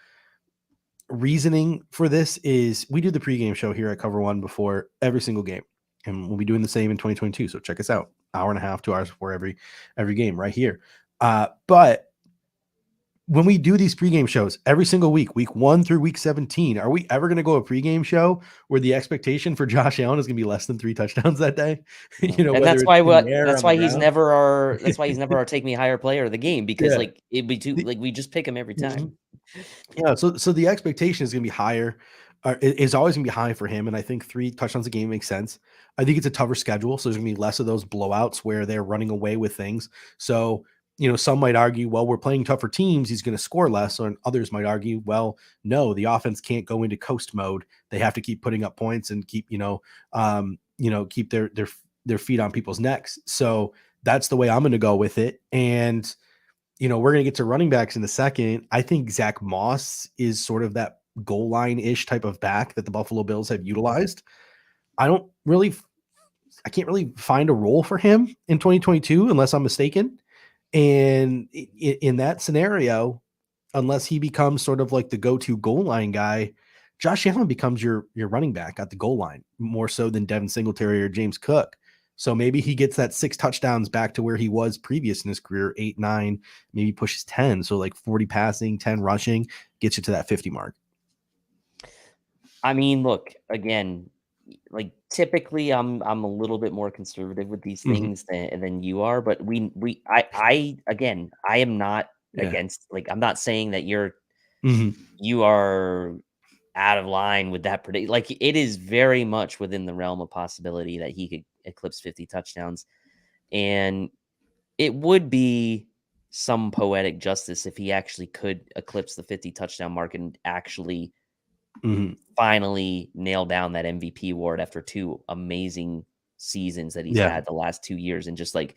reasoning for this is we do the pregame show here at Cover One before every single game. and we'll be doing the same in 2022. So check us out, hour and a half, 2 hours before every game right here. But when we do these pregame shows every single week 1 through week 17, are we ever going to go a pregame show where the expectation for Josh Allen is going to be less than 3 touchdowns that day? And Whether that's it's why in the air, that's on the why he's ground. never our take me higher player of the game, because Yeah. like it'd be too, like we just pick him every time. Yeah, so the expectation is going to be higher. It's always going to be high for him, and I think 3 touchdowns a game makes sense. I think it's a tougher schedule, so there's going to be less of those blowouts where they're running away with things. So, some might argue, well, we're playing tougher teams, he's going to score less, and others might argue, well, no, the offense can't go into coast mode. They have to keep putting up points and keep, keep their feet on people's necks. So that's the way I'm going to go with it, and we're going to get to running backs in a second. I think Zach Moss is sort of that goal line-ish type of back that the Buffalo Bills have utilized. I can't really find a role for him in 2022 unless I'm mistaken. And in that scenario, unless he becomes sort of like the go-to goal line guy, Josh Allen becomes your running back at the goal line more so than Devin Singletary or James Cook. So maybe he gets that 6 touchdowns back to where he was previous in his career, 8, 9, maybe pushes 10. So like 40 passing, 10 rushing, gets you to that 50 mark. I mean, look, again, like typically I'm a little bit more conservative with these things than you are, but I again, I am not against, like, I'm not saying that you are out of line with that predict. Like, it is very much within the realm of possibility that he could eclipse 50 touchdowns. And it would be some poetic justice if he actually could eclipse the 50 touchdown mark and actually finally nail down that MVP award after 2 amazing seasons that he's had the last 2 years, and just like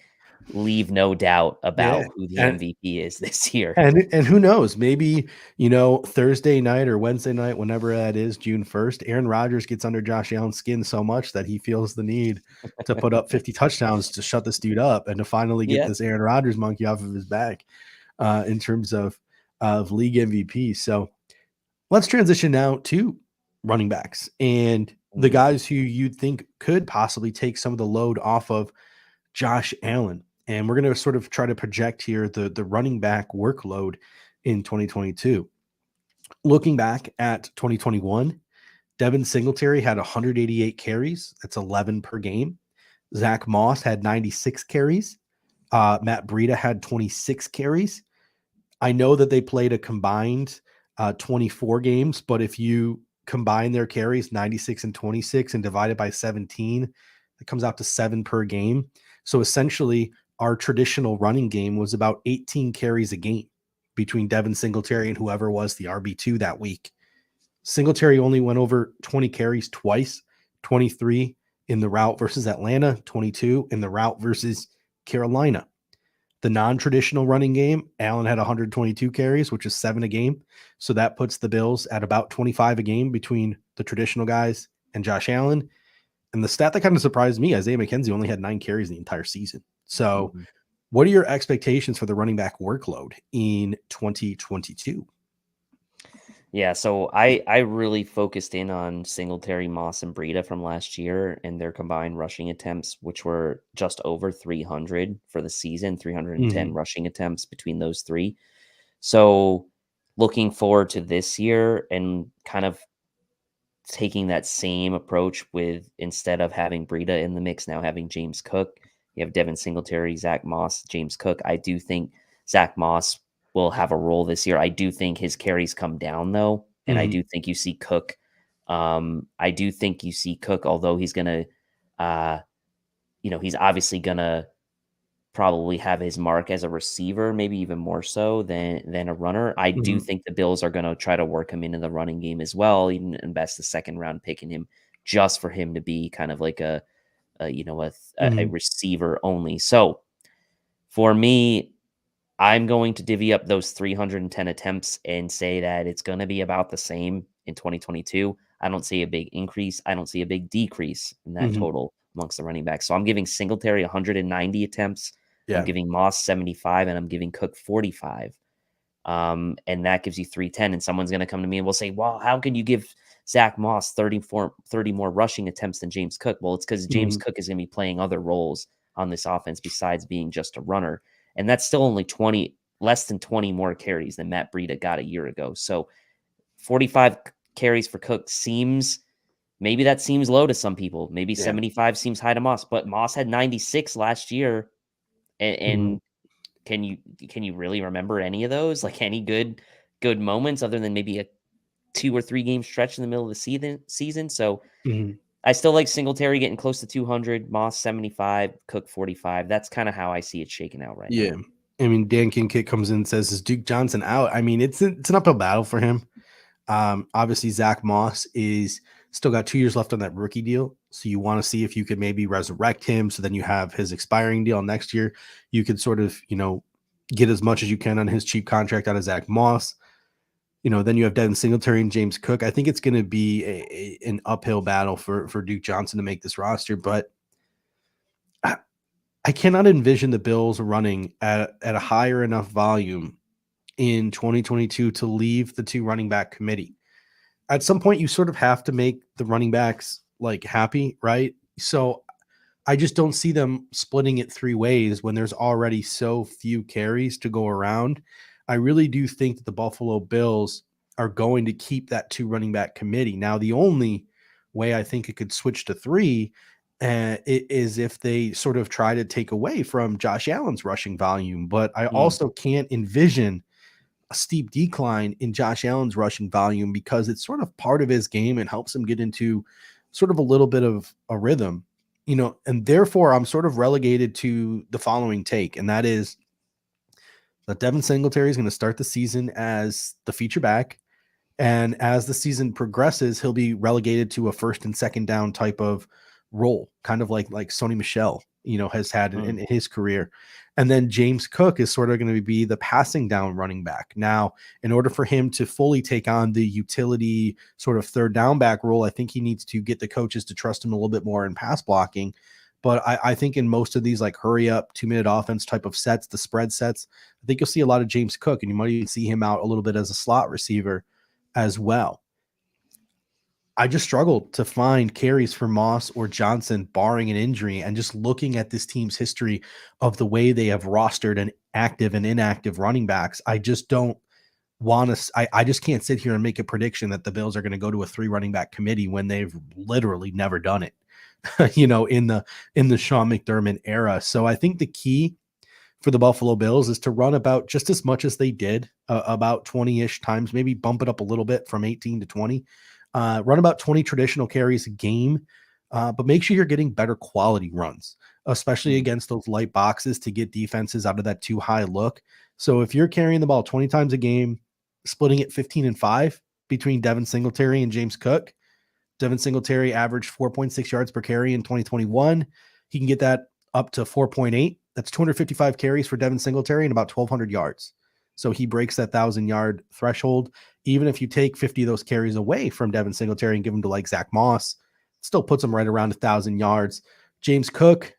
leave no doubt about who the MVP is this year. And who knows, maybe, Thursday night or Wednesday night, whenever that is, June 1st, Aaron Rodgers gets under Josh Allen's skin so much that he feels the need to put up 50 touchdowns to shut this dude up and to finally get this Aaron Rodgers monkey off of his back in terms of league MVP. So let's transition now to running backs and the guys who you'd think could possibly take some of the load off of Josh Allen. And we're going to sort of try to project here the running back workload in 2022. Looking back at 2021, Devin Singletary had 188 carries. That's 11 per game. Zach Moss had 96 carries. Matt Breida had 26 carries. I know that they played a combined 24 games, but if you combine their carries, 96 and 26, and divide it by 17, it comes out to 7 per game. So essentially, our traditional running game was about 18 carries a game between Devin Singletary and whoever was the RB2 that week. Singletary only went over 20 carries twice, 23 in the route versus Atlanta, 22 in the route versus Carolina. The non-traditional running game, Allen had 122 carries, which is 7 a game. So that puts the Bills at about 25 a game between the traditional guys and Josh Allen. And the stat that kind of surprised me, Isaiah McKenzie only had 9 carries the entire season. So what are your expectations for the running back workload in 2022? Yeah, so I really focused in on Singletary, Moss, and Breida from last year and their combined rushing attempts, which were just over 300 for the season, 310 rushing attempts between those 3. So looking forward to this year and kind of taking that same approach with, instead of having Breida in the mix, now having James Cook. You have Devin Singletary, Zach Moss, James Cook. I do think Zach Moss will have a role this year. I do think his carries come down though. And I do think you see Cook. Although he's going to, he's obviously going to probably have his mark as a receiver, maybe even more so than a runner. I do think the Bills are going to try to work him into the running game as well, even invest the 2nd round pick in him just for him to be kind of like a receiver only. So for me, I'm going to divvy up those 310 attempts and say that it's going to be about the same in 2022. I don't see a big increase. I don't see a big decrease in that total amongst the running backs. So I'm giving Singletary 190 attempts. I'm giving Moss 75, and I'm giving Cook 45. And that gives you 310. And someone's going to come to me and will say, well, how can you give Zach Moss 30 more rushing attempts than James Cook. Well, it's because James Mhm. Cook is going to be playing other roles on this offense besides being just a runner. And that's still only less than 20 more carries than Matt Breida got a year ago. So 45 carries for Cook maybe that seems low to some people. Maybe Yeah. 75 seems high to Moss, but Moss had 96 last year. Mhm. And can you really remember any of those? Like any good moments other than maybe a 2 or 3 game stretch in the middle of the season? So Mhm. I still like Singletary getting close to 200, Moss 75, Cook 45. That's kind of how I see it shaking out right Yeah. now. I mean, Dan Kincaid comes in and says, "Is Duke Johnson out?" I mean, it's an uphill battle for him. Obviously, Zach Moss is still got 2 years left on that rookie deal. So you want to see if you could maybe resurrect him. So then you have his expiring deal next year. You could sort of, get as much as you can on his cheap contract out of Zach Moss. Then you have Devin Singletary and James Cook. I think it's going to be an uphill battle for Duke Johnson to make this roster, but I cannot envision the Bills running at a higher enough volume in 2022 to leave the two running back committee. At some point, you sort of have to make the running backs like happy, right? So I just don't see them splitting it three ways when there's already so few carries to go around. I really do think that the Buffalo Bills are going to keep that two running back committee. Now, the only way I think it could switch to three is if they sort of try to take away from Josh Allen's rushing volume. But I Mm, also can't envision a steep decline in Josh Allen's rushing volume because it's sort of part of his game and helps him get into sort of a little bit of a rhythm, and therefore I'm sort of relegated to the following take, and that is that Devin Singletary is going to start the season as the feature back. And as the season progresses, he'll be relegated to a first and second down type of role, kind of like Sony Michel, has had in mm, his career. And then James Cook is sort of going to be the passing down running back. Now, in order for him to fully take on the utility sort of third down back role, I think he needs to get the coaches to trust him a little bit more in pass blocking. But I think in most of these like hurry up 2-minute offense type of sets, the spread sets, I think you'll see a lot of James Cook, and you might even see him out a little bit as a slot receiver as well. I just struggled to find carries for Moss or Johnson, barring an injury. And just looking at this team's history of the way they have rostered an active and inactive running backs, I just don't want to. I just can't sit here and make a prediction that the Bills are going to go to a 3 running back committee when they've literally never done it. In the Sean McDermott era. So I think the key for the Buffalo Bills is to run about just as much as they did, about 20-ish times, maybe bump it up a little bit from 18 to 20. Run about 20 traditional carries a game, but make sure you're getting better quality runs, especially mm. against those light boxes to get defenses out of that too high look. So if you're carrying the ball 20 times a game, splitting it 15 and 5 between Devin Singletary and James Cook, Devin Singletary averaged 4.6 yards per carry in 2021. He can get that up to 4.8. That's 255 carries for Devin Singletary and about 1,200 yards. So he breaks that 1,000-yard threshold. Even if you take 50 of those carries away from Devin Singletary and give them to like Zach Moss, it still puts him right around 1,000 yards. James Cook,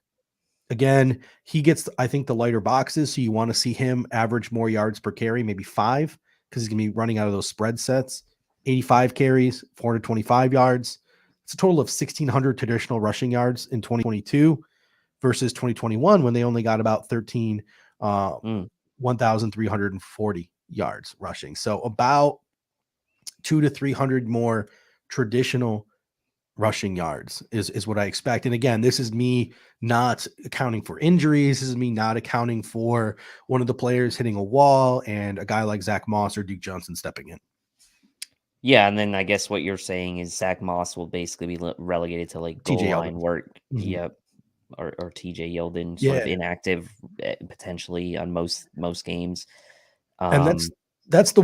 again, he gets, I think, the lighter boxes. So you want to see him average more yards per carry, maybe 5, because he's going to be running out of those spread sets. 85 carries, 425 yards. It's a total of 1,600 traditional rushing yards in 2022 versus 2021 when they only got about 1,340 yards rushing. So about 200 to 300 more traditional rushing yards is what I expect. And again, this is me not accounting for injuries. This is me not accounting for one of the players hitting a wall and a guy like Zach Moss or Duke Johnson stepping in. Yeah, and then I guess what you're saying is Zach Moss will basically be relegated to like TJ goal line Yeldon. work. Mm-hmm. Yep. Or TJ Yeldon, sort of Yeah. inactive potentially on most games. And that's Um, that's the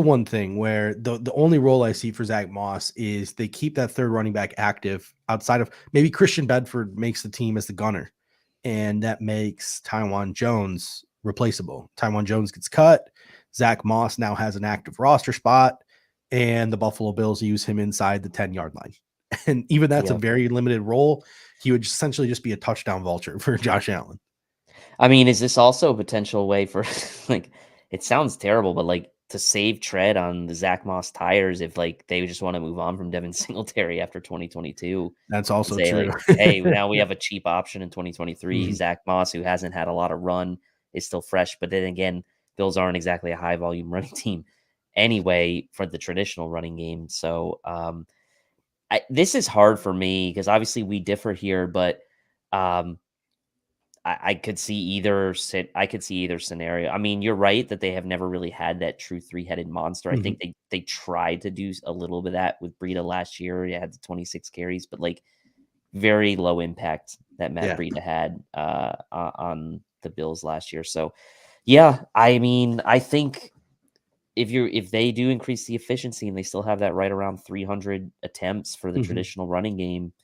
one thing where the only role I see for Zach Moss is they keep that third running back active outside of maybe Christian Bedford makes the team as the gunner, and that makes Taiwan Jones replaceable. Taiwan Jones gets cut. Zach Moss now has an active roster spot, and the Buffalo Bills use him inside the 10-yard line. And even that's a yeah. very limited role. He would essentially just be a touchdown vulture for Josh Allen. I mean, is this also a potential way for like it sounds terrible, but like to save tread on the Zach Moss tires if like they just want to move on from Devin Singletary after 2022 That's and also say true. like, hey, now we have a cheap option in 2023. Mhm. Zach Moss, who hasn't had a lot of run, is still fresh. But then again, Bills aren't exactly a high volume running team anyway for the traditional running game. So this is hard for me because obviously we differ here, but um, I could see I could see either scenario. I mean, you're right that they have never really had that true three-headed monster. I think Mhm. they tried to do a little bit of that with Breida last year. He had the 26 carries, but like very low impact that Matt Yeah. Breida had on the Bills last year. So yeah, I mean, I think if they do increase the efficiency and they still have that right around 300 attempts for the Mhm. traditional running game,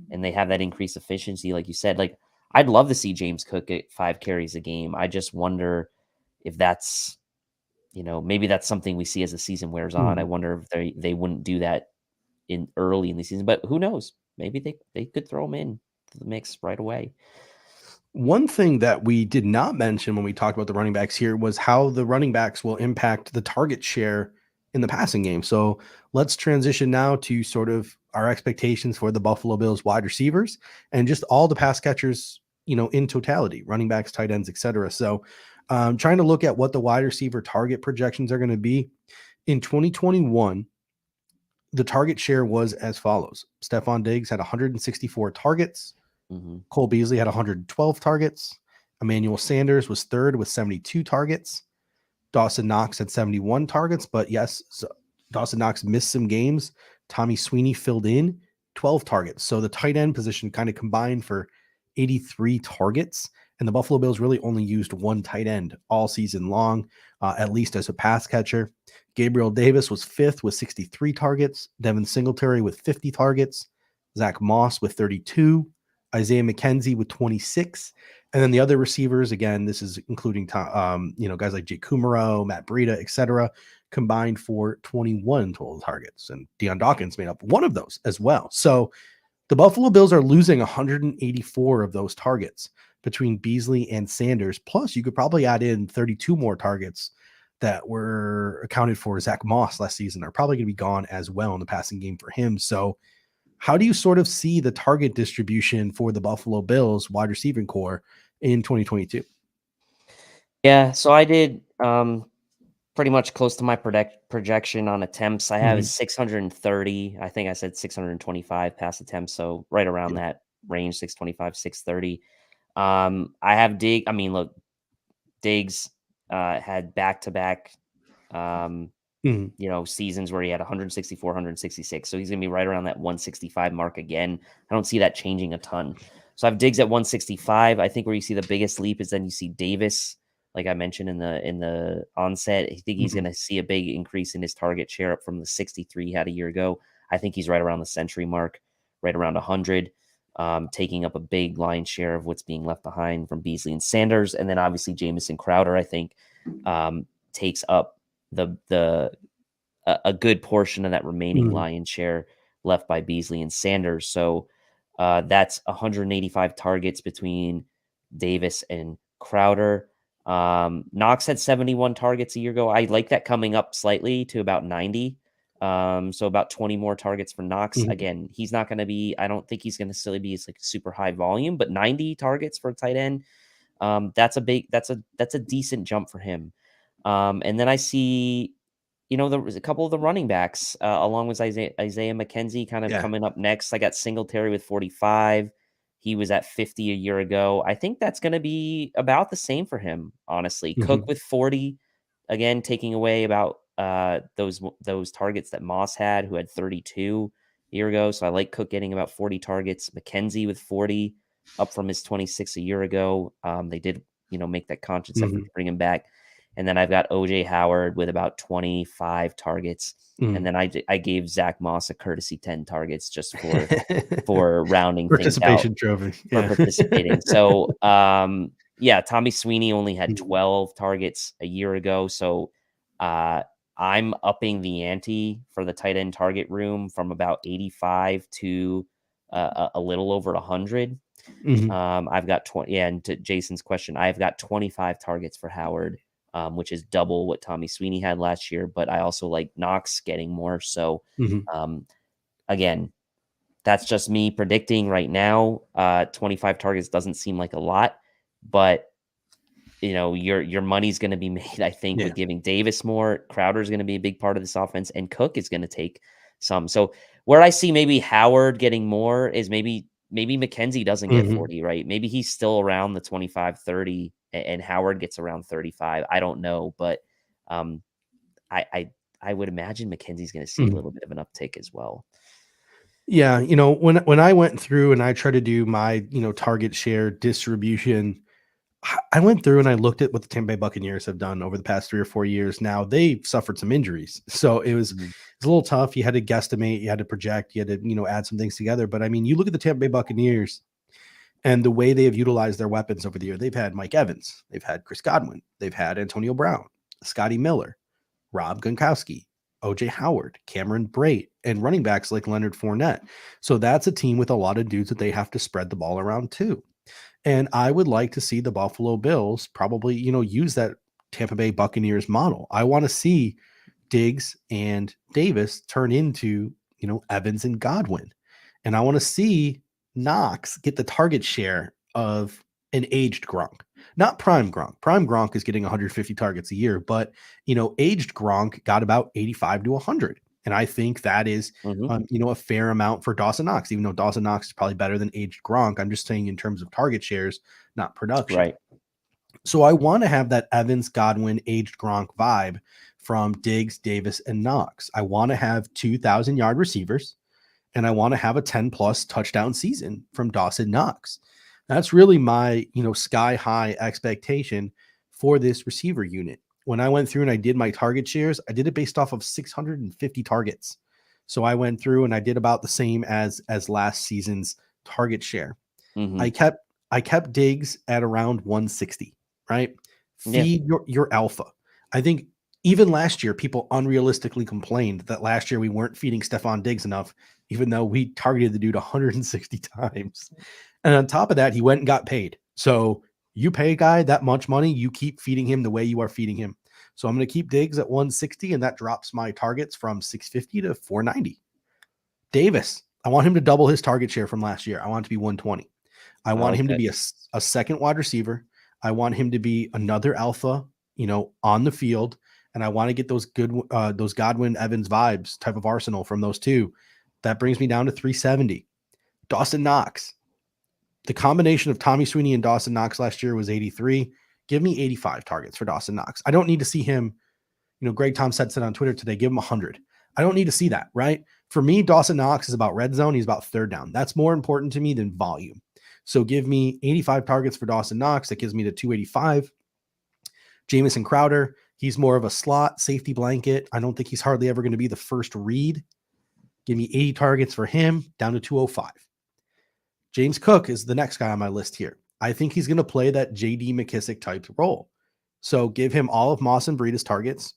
and they have that increased efficiency, like you said, like I'd love to see James Cook get 5 carries a game. I just wonder if that's, maybe that's something we see as the season wears on. I Mhm. wonder if they wouldn't do that in early in the season, but who knows? Maybe they could throw him in to the mix right away. One thing that we did not mention when we talked about the running backs here was how the running backs will impact the target share in the passing game. So let's transition now to sort of our expectations for the Buffalo Bills wide receivers and just all the pass catchers, in totality, running backs, tight ends, etc. So trying to look at what the wide receiver target projections are going to be in 2021. The target share was as follows: Stephon Diggs had 164 targets. Hmm. Cole Beasley had 112 targets. Emmanuel Sanders was third with 72 targets. Dawson Knox had 71 targets, but yes, so Dawson Knox missed some games. Tommy Sweeney filled in 12 targets. So the tight end position kind of combined for 83 targets. And the Buffalo Bills really only used one tight end all season long, at least as a pass catcher. Gabriel Davis was fifth with 63 targets. Devin Singletary with 50 targets. Zach Moss with 32. Isaiah McKenzie with 26. And then the other receivers, again, this is including guys like Jake Kumaro, Matt Breida, etc., combined for 21 total targets. And Deion Dawkins made up one of those as well. So the Buffalo Bills are losing 184 of those targets between Beasley and Sanders. Plus, you could probably add in 32 more targets that were accounted for Zach Moss last season are probably going to be gone as well in the passing game for him. So how do you sort of see the target distribution for the Buffalo Bills wide receiving core in 2022? Yeah, so I did pretty much close to my projection on attempts. I have Mhm. 630. I think I said 625 pass attempts, so right around Yeah. that range, 625, 630. I have I mean, look, Diggs had back to back um Mhm. seasons where he had 164, 166. So he's going to be right around that 165 mark again. I don't see that changing a ton. So I have Diggs at 165. I think where you see the biggest leap is then you see Davis, like I mentioned in the onset. I think he's going Mhm. to see a big increase in his target share up from the 63 he had a year ago. I think he's right around the century mark, right around 100. Taking up a big line share of what's being left behind from Beasley and Sanders. And then obviously Jamison Crowder, I think, takes up the a good portion of that remaining Mhm. lion share left by Beasley and Sanders. So that's 185 targets between Davis and Crowder. Knox had 71 targets a year ago. I like that coming up slightly to about 90. So about 20 more targets for Knox. Mhm. Again, he's not going to be, I don't think he's going to necessarily be like super high volume, but 90 targets for a tight end. That's a decent jump for him. And then I see, there was a couple of the running backs along with Isaiah McKenzie kind of Yeah. coming up next. I got Singletary with 45. He was at 50 a year ago. I think that's going to be about the same for him, honestly. Cook Mhm. with 40, again, taking away about those targets that Moss had, who had 32 a year ago. So I like Cook getting about 40 targets. McKenzie with 40, up from his 26 a year ago. They did, make that conscious effort Mhm. to bring him back. And then I've got OJ Howard with about 25 targets. And Mhm. then I gave Zach Moss a courtesy 10 targets just for rounding things out Participation trophy. for Yeah. participating. So yeah, Tommy Sweeney only had Mhm. 12 targets a year ago. So uh I'm upping the ante for the tight end target room from about 85 to a little over 100. Mhm. I've got 20. Yeah, and to Jason's question, I've got 25 targets for Howard which is double what Tommy Sweeney had last year. But I also like Knox getting more. So Mhm. again, that's just me predicting right now. 25 targets doesn't seem like a lot, but your money's going to be made, I think, Yeah. with giving Davis more. Crowder's going to be a big part of this offense, and Cook is going to take some. So where I see maybe Howard getting more is maybe McKenzie doesn't get Mhm. 40, right? Maybe he's still around the 25, 30, and Howard gets around 35. I don't know, but um, I would imagine McKenzie's going to see a Mhm. little bit of an uptick as well. Yeah, when I went through and I tried to do my, target share distribution, I went through and I looked at what the Tampa Bay Buccaneers have done over the past 3 or 4 years. Now they've suffered some injuries, so Mhm. it's a little tough. You had to guesstimate, you had to project, you had to add some things together. But I mean, you look at the Tampa Bay Buccaneers and the way they have utilized their weapons over the year. They've had Mike Evans, they've had Chris Godwin, they've had Antonio Brown, Scotty Miller, Rob Gronkowski, OJ Howard, Cameron Brate, and running backs like Leonard Fournette. So that's a team with a lot of dudes that they have to spread the ball around too. And I would like to see the Buffalo Bills probably, use that Tampa Bay Buccaneers model. I want to see Diggs and Davis turn into, Evans and Godwin. And I want to see Knox get the target share of an aged Gronk, not prime Gronk. Prime Gronk is getting 150 targets a year, but, aged Gronk got about 85 to 100. And I think that is, Mhm. a fair amount for Dawson Knox, even though Dawson Knox is probably better than aged Gronk. I'm just saying in terms of target shares, not production. Right. So I want to have that Evans, Godwin, aged Gronk vibe from Diggs, Davis, and Knox. I want to have 2,000-yard receivers, and I want to have a 10-plus touchdown season from Dawson Knox. That's really my, sky high expectation for this receiver unit. When I went through and I did my target shares, I did it based off of 650 targets. So I went through and I did about the same as last season's target share. I Mhm. kept Diggs at around 160, right? Yeah. Feed your alpha. I think even last year, people unrealistically complained that last year we weren't feeding Stephon Diggs enough, even though we targeted the dude 160 times. And on top of that, he went and got paid. So you pay a guy that much money, you keep feeding him the way you are feeding him. So I'm going to keep Diggs at 160, and that drops my targets from 650 to 490. Davis, I want him to double his target share from last year. I want it to be 120. I I want like him to that. be a second wide receiver. I want him to be another alpha, on the field. And I want to get those Godwin Evans vibes type of arsenal from those two. That brings me down to 370. Dawson Knox. The combination of Tommy Sweeney and Dawson Knox last year was 83. Give me 85 targets for Dawson Knox. I don't need to see him. Greg Tom said on Twitter today, give him 100. I don't need to see that, right? For me, Dawson Knox is about red zone. He's about third down. That's more important to me than volume. So give me 85 targets for Dawson Knox. That gives me the 285. Jamison Crowder, he's more of a slot safety blanket. I don't think he's hardly ever going to be the first read. Give me 80 targets for him, down to 205. James Cook is the next guy on my list here. I think he's going to play that J.D. McKissick type role. So give him all of Moss and Breida's targets,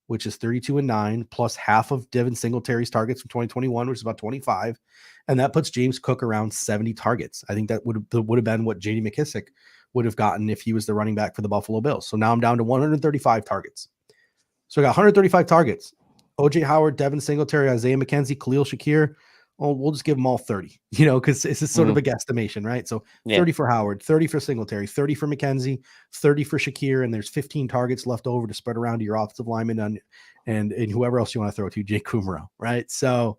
which is 32 and 9, plus half of Devin Singletary's targets from 2021, which is about 25. And that puts James Cook around 70 targets. I think that would have been what J.D. McKissick would have gotten if he was the running back for the Buffalo Bills. So now I'm down to 135 targets. So I got 135 targets. OJ Howard, Devin Singletary, Isaiah McKenzie, Khalil Shakir. Oh, we'll just give them all 30, because this is sort of a Mhm. guesstimation, right? So Yeah. 30 for Howard, 30 for Singletary, 30 for McKenzie, 30 for Shakir, and there's 15 targets left over to spread around to your offensive lineman and whoever else you want to throw to, Jake Kumaro, right? So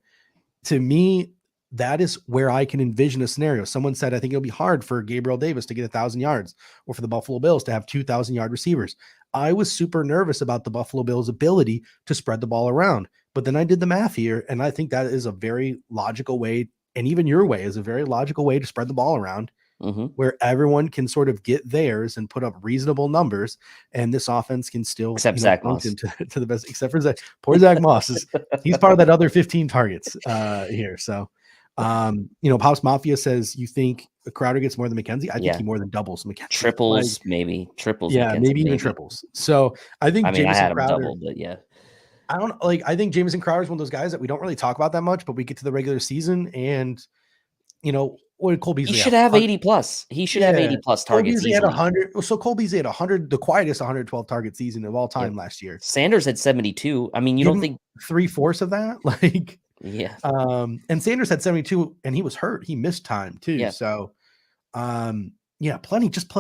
to me, that is where I can envision a scenario. Someone said, I think it'll be hard for Gabriel Davis to get 1,000 yards or for the Buffalo Bills to have 2,000-yard receivers. I was super nervous about the Buffalo Bills' ability to spread the ball around. But then I did the math here, and I think that is a very logical way, and even your way is a very logical way to spread the ball around, Mhm. where everyone can sort of get theirs and put up reasonable numbers, and this offense can still, Except Zach function Moss. to the best, except for Zach. Poor Zach Moss he's part of that other 15 targets here. So, Pops Mafia says, you think Crowder gets more than McKenzie? I think Yeah. he more than doubles McKenzie. Like, Triples, maybe. Triples yeah, McKenzie, maybe even maybe. triples. So I I think mean, I Jamison had him Crowder, double, but yeah. I think Jamison Crowder is one of those guys that we don't really talk about that much, but we get to the regular season and, what did Cole He Beasley should have? have 80 plus. He should have Yeah, 80 plus Cole targets Beasley had easily. 100. So Cole Beasley had 100, the quietest 112 target season of all Yep. time last year. Sanders had 72. I mean, you Give don't him think 3/4 of that, like, yeah. and Sanders had 72, and he was hurt. He missed time too. Yeah. So, yeah,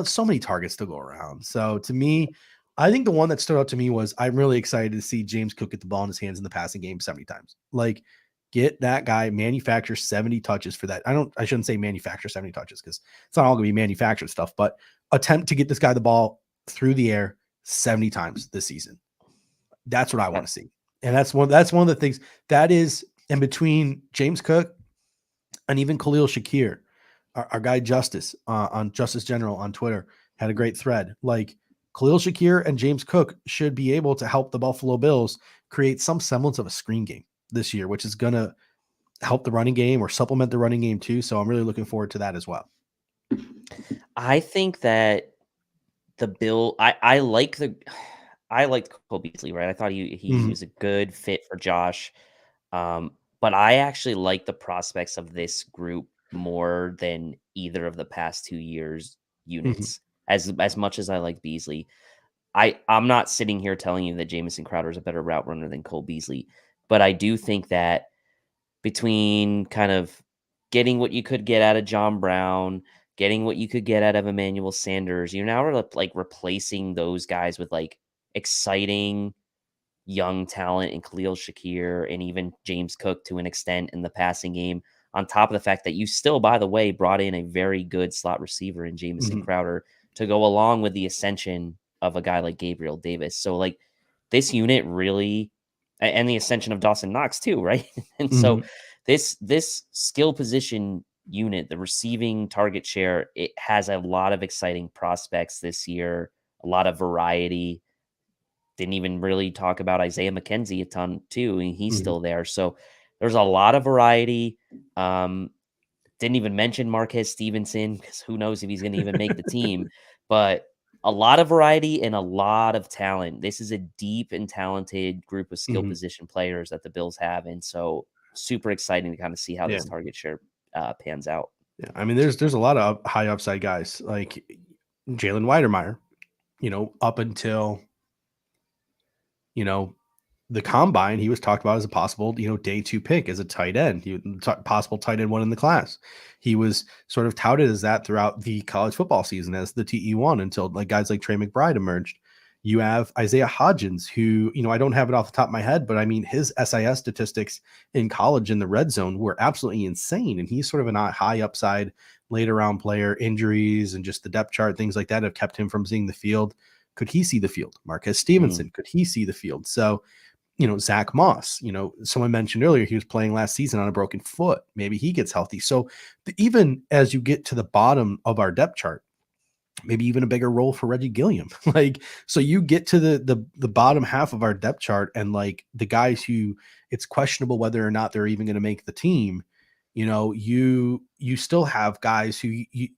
so many targets to go around. So to me, I think the one that stood out to me was I'm really excited to see James Cook get the ball in his hands in the passing game 70 times. Like, get that guy, manufacture 70 touches for that. I shouldn't say manufacture 70 touches because it's not all gonna be manufactured stuff, but attempt to get this guy the ball through the air 70 times this season. That's what I want to see. And that's one of the things that is in between James Cook and even Khalil Shakir, our guy Justice on Justice General on Twitter had a great thread. Like, Khalil Shakir and James Cook should be able to help the Buffalo Bills create some semblance of a screen game this year, which is going to help the running game or supplement the running game too. So I'm really looking forward to that as well. I think that I liked Cole Beasley, right? I thought he was a good fit for Josh. But I actually like the prospects of this group more than either of the past 2 years units. As much as I like Beasley, I'm not sitting here telling you that Jamison Crowder is a better route runner than Cole Beasley, but I do think that between kind of getting what you could get out of John Brown, getting what you could get out of Emmanuel Sanders, you're now like replacing those guys with like exciting young talent in Khalil Shakir and even James Cook to an extent in the passing game. On top of the fact that you still, by the way, brought in a very good slot receiver in Jamison Crowder to go along with the ascension of a guy like Gabriel Davis. So like this unit really, and the ascension of Dawson Knox too, right? And so this skill position unit, the receiving target share, it has a lot of exciting prospects this year, a lot of variety. Didn't even really talk about Isaiah McKenzie a ton too, and he's still there. So there's a lot of variety. Didn't even mention Marquez Stevenson because who knows if he's going to even make the team. But a lot of variety and a lot of talent. This is a deep and talented group of skill position players that the Bills have, and so super exciting to kind of see how this target share pans out. Yeah, I mean, there's a lot of high upside guys like Jalen Weidermeyer, up until the combine, he was talked about as a possible, day 2 pick as a tight end. He possible tight end 1 in the class. He was sort of touted as that throughout the college football season as the TE1 until like guys like Trey McBride emerged. You have Isaiah Hodgins, who, I don't have it off the top of my head, but I mean, his SIS statistics in college in the red zone were absolutely insane. And he's sort of a high upside, later round player. Injuries and just the depth chart, things like that have kept him from seeing the field. Could he see the field? Marquez Stevenson, could he see the field? So, Zach Moss, someone mentioned earlier, he was playing last season on a broken foot. Maybe he gets healthy. So even as you get to the bottom of our depth chart, maybe even a bigger role for Reggie Gilliam. So you get to the bottom half of our depth chart and like the guys who it's questionable whether or not they're even going to make the team, you still have guys who you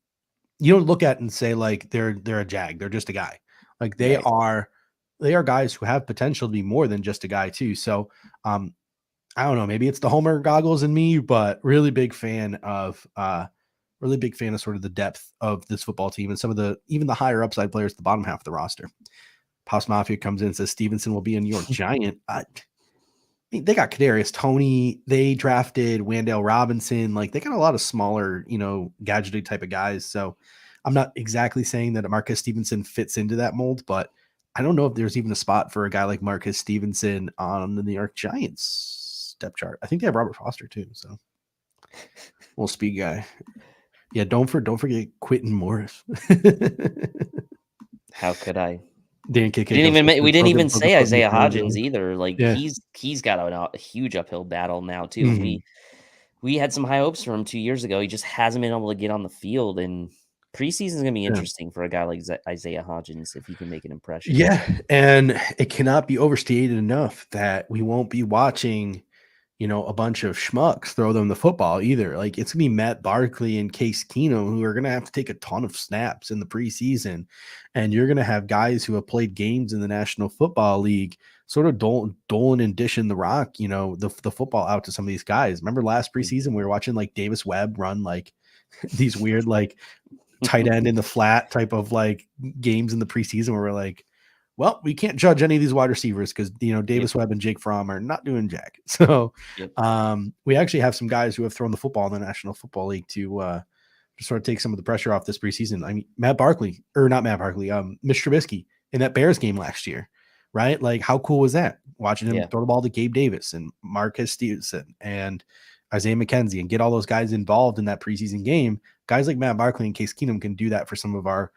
don't look at and say like they're a jag. They're just a guy. Like they are guys who have potential to be more than just a guy too. So I don't know, maybe it's the Homer goggles in me, but really big fan of sort of the depth of this football team and some of even the higher upside players at the bottom half of the roster. Paus Mafia comes in and says Stevenson will be a New York Giant. They got Kadarius Toney. They drafted Wandale Robinson. Like they got a lot of smaller, gadgety type of guys. So I'm not exactly saying that Marcus Stevenson fits into that mold, but I don't know if there's even a spot for a guy like Marcus Stevenson on the New York Giants depth chart. I think they have Robert Foster too. So little speed guy. Yeah, don't forget Quentin Morris. How could I? We didn't even say Isaiah Hodgins either. Like he's got a huge uphill battle now too. We had some high hopes for him 2 years ago. He just hasn't been able to get on the field, and preseason is going to be interesting for a guy like Isaiah Hodgins if he can make an impression. Yeah, and it cannot be overstated enough that we won't be watching, a bunch of schmucks throw them the football either. Like it's gonna be Matt Barkley and Case Keenum who are gonna have to take a ton of snaps in the preseason, and you're gonna have guys who have played games in the National Football League sort of doling and dishing the rock, the football out to some of these guys. Remember last preseason we were watching like Davis Webb run like these weird like tight end in the flat type of like games in the preseason where we're like, well, we can't judge any of these wide receivers because Davis Webb and Jake Fromm are not doing jack. So Yep. we actually have some guys who have thrown the football in the National Football League to sort of take some of the pressure off this preseason. I mean, Mr. Trubisky in that Bears game last year, right? Like, how cool was that? Watching him throw the ball to Gabe Davis and Marquez Stevenson and Isaiah McKenzie and get all those guys involved in that preseason game. Guys like Matt Barkley and Case Keenum can do that for some of our,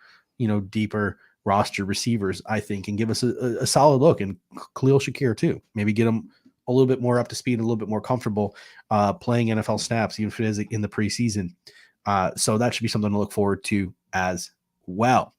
deeper roster receivers, I think, and give us a solid look. And Khalil Shakir too. Maybe get them a little bit more up to speed, a little bit more comfortable playing NFL snaps, even if it is in the preseason. So that should be something to look forward to as well.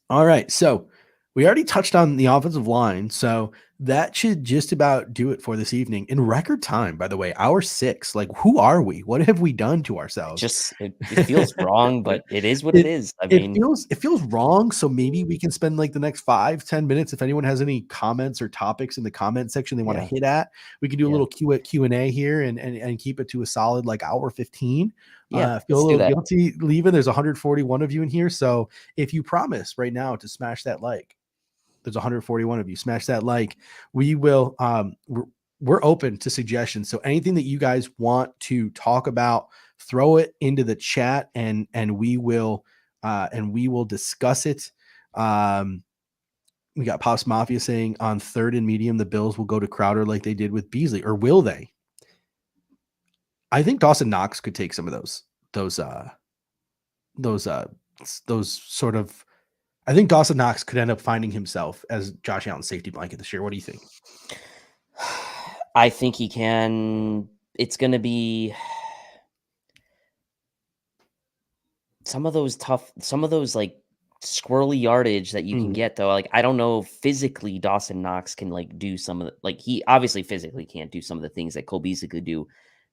All right. So we already touched on the offensive line. So that should just about do it for this evening in record time, by the way. Hour 6. Like, who are we? What have we done to ourselves? It feels wrong, but it is what it is. I mean, it feels wrong. So maybe we can spend like the next 5-10 minutes. If anyone has any comments or topics in the comment section they want to hit at, we can do a little Q&A here and keep it to a solid like hour 15. Yeah, feel a little guilty leaving. There's 141 of you in here. So if you promise right now to smash that like, there's 141 of you, smash that like. We will, we're open to suggestions. So anything that you guys want to talk about, throw it into the chat and we will discuss it. We got Pops Mafia saying on 3rd and medium, the Bills will go to Crowder like they did with Beasley, or will they? I think Dawson Knox could take some of those sort of. I think Dawson Knox could end up finding himself as Josh Allen's safety blanket this year. What do you think? I think he can. It's going to be some of those like squirrely yardage that you can get though. Like, I don't know physically Dawson Knox can like do some of the, like, he obviously physically can't do some of the things that Cole Beasley could do.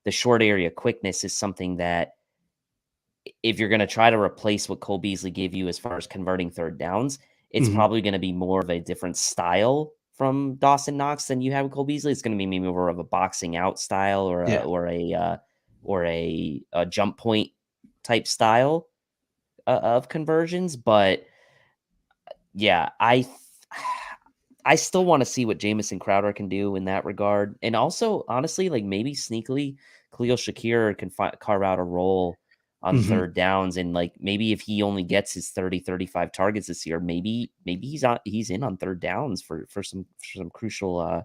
The short area quickness is something that if you're going to try to replace what Cole Beasley gave you as far as converting third downs, it's probably going to be more of a different style from Dawson Knox than you have with Cole Beasley. It's going to be maybe more of a boxing out style or a jump point type style of conversions. But yeah, I still want to see what Jamison Crowder can do in that regard. And also, honestly, like maybe sneakily, Khalil Shakir can carve out a role on third downs. And like, maybe if he only gets his 30-35 targets this year, maybe he's in on third downs for some crucial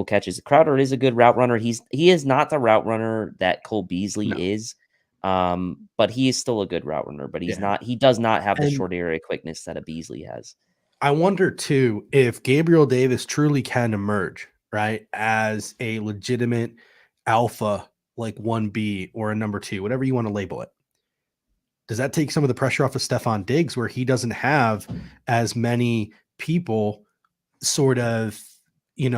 catches. Crowder is a good route runner. He is not the route runner that Cole Beasley is. But he is still a good route runner, but he does not have the short area quickness that a Beasley has. I wonder too, if Gabriel Davis truly can emerge, right, as a legitimate alpha, like 1B or a number 2, whatever you want to label it. Does that take some of the pressure off of Stephon Diggs, where he doesn't have as many people sort of, he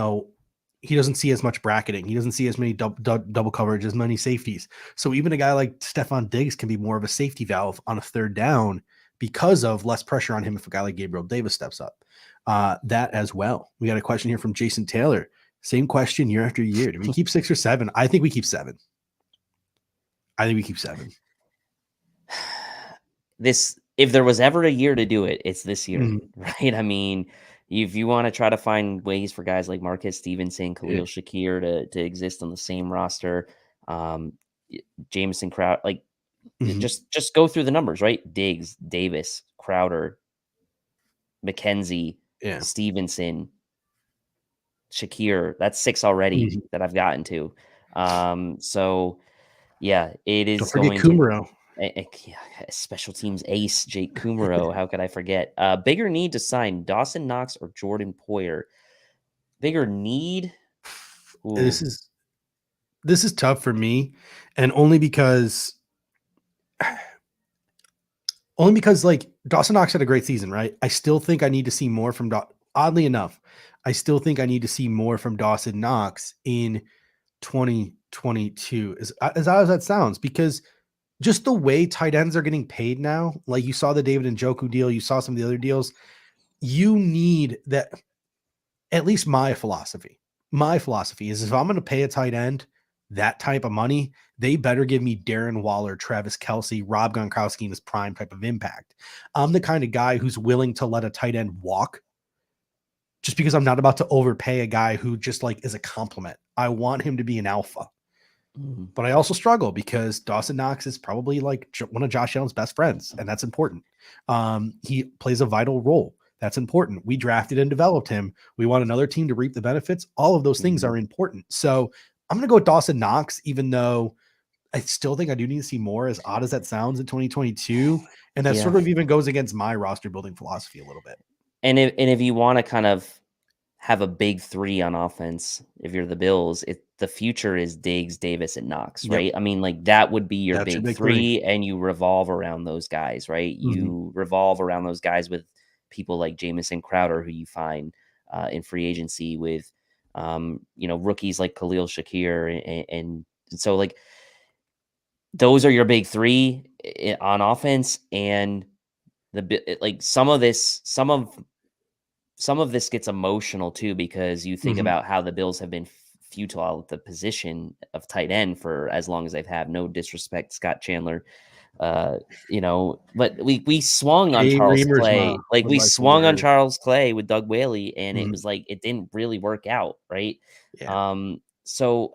doesn't see as much bracketing. He doesn't see as many double coverage, as many safeties. So even a guy like Stephon Diggs can be more of a safety valve on a third down because of less pressure on him if a guy like Gabriel Davis steps up. That as well. We got a question here from Jason Taylor. Same question year after year. Do we keep 6 or 7? I think we keep 7. If there was ever a year to do it, it's this year, right? I mean, if you want to try to find ways for guys like Marquez Stevenson, Khalil Shakir to exist on the same roster, Jamison Crowder, like just go through the numbers, right? Diggs, Davis, Crowder, McKenzie, Stevenson, Shakir. That's 6 already that I've gotten to. So yeah, it is. Don't forget Kumaro. Special teams ace Jake Kumaro. How could I forget? Bigger need to sign Dawson Knox or Jordan Poyer. Bigger need. Ooh. This is tough for me, and only because like Dawson Knox had a great season, right? I still think I need to see more from oddly enough, I still think I need to see more from Dawson Knox in 2022. As odd as that sounds, because just the way tight ends are getting paid now, like you saw the David Njoku deal, you saw some of the other deals, you need that. At least my philosophy is if I'm going to pay a tight end, that type of money, they better give me Darren Waller, Travis Kelce, Rob Gronkowski in his prime type of impact. I'm the kind of guy who's willing to let a tight end walk just because I'm not about to overpay a guy who just like is a compliment. I want him to be an alpha. Mhm. But I also struggle because Dawson Knox is probably like one of Josh Allen's best friends, and that's important. He plays a vital role. That's important. We drafted and developed him. We want another team to reap the benefits. All of those things Mhm. are important. So I'm going to go with Dawson Knox, even though I still think I do need to see more, as odd as that sounds in 2022. And that Yeah. sort of even goes against my roster building philosophy a little bit. And if you wanna kind of have a big 3 on offense, if you're the Bills, the future is Diggs, Davis, and Knox, Yep. right? I mean, like, that would be your That's your big big three. 3, and you revolve around those guys, right? Mhm. You revolve around those guys with people like Jamison Crowder, who you find, in free agency with, rookies like Khalil Shakir, and so, like, those are your big 3 on offense, and like, some of this gets emotional too because you think Mhm. about how the Bills have been futile at the position of tight end for as long as they've had. No disrespect, Scott Chandler, but we swung on Hey, Charles Reamer's ma. Clay, like What we life swung on word. Charles Clay with Doug Whaley, and it Mhm. was like it didn't really work out, right? Yeah. So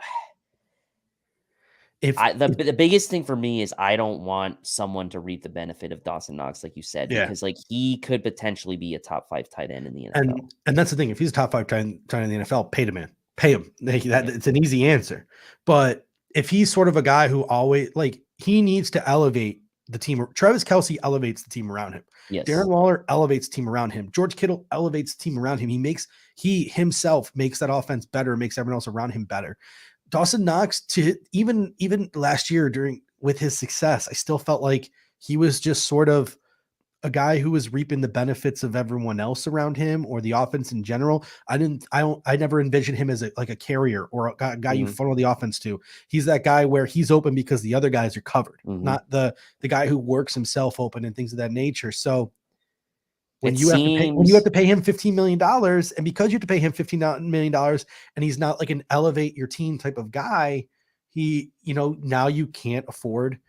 If, if the biggest thing for me is I don't want someone to reap the benefit of Dawson Knox, like you said, yeah. because like he could potentially be a top 5 tight end in the NFL. And that's the thing. If he's a top five tight end in the NFL, pay the man. Pay him. Yeah. It's an easy answer. But if he's sort of a guy who always like he needs to elevate the team. Travis Kelce elevates the team around him. Darren Yes. Waller elevates the team around him. George Kittle elevates the team around him. He himself makes that offense better, makes everyone else around him better. Dawson Knox, to even last year during with his success, I still felt like he was just sort of a guy who was reaping the benefits of everyone else around him or the offense in general. I never envisioned him as like a carrier or a guy you Mhm. funnel the offense to. He's that guy where he's open because the other guys are covered, Mhm. not the guy who works himself open and things of that nature. So It when you have seems to pay him $15 million, and because you have to pay him $15 million and he's not like an elevate your team type of guy, now you can't afford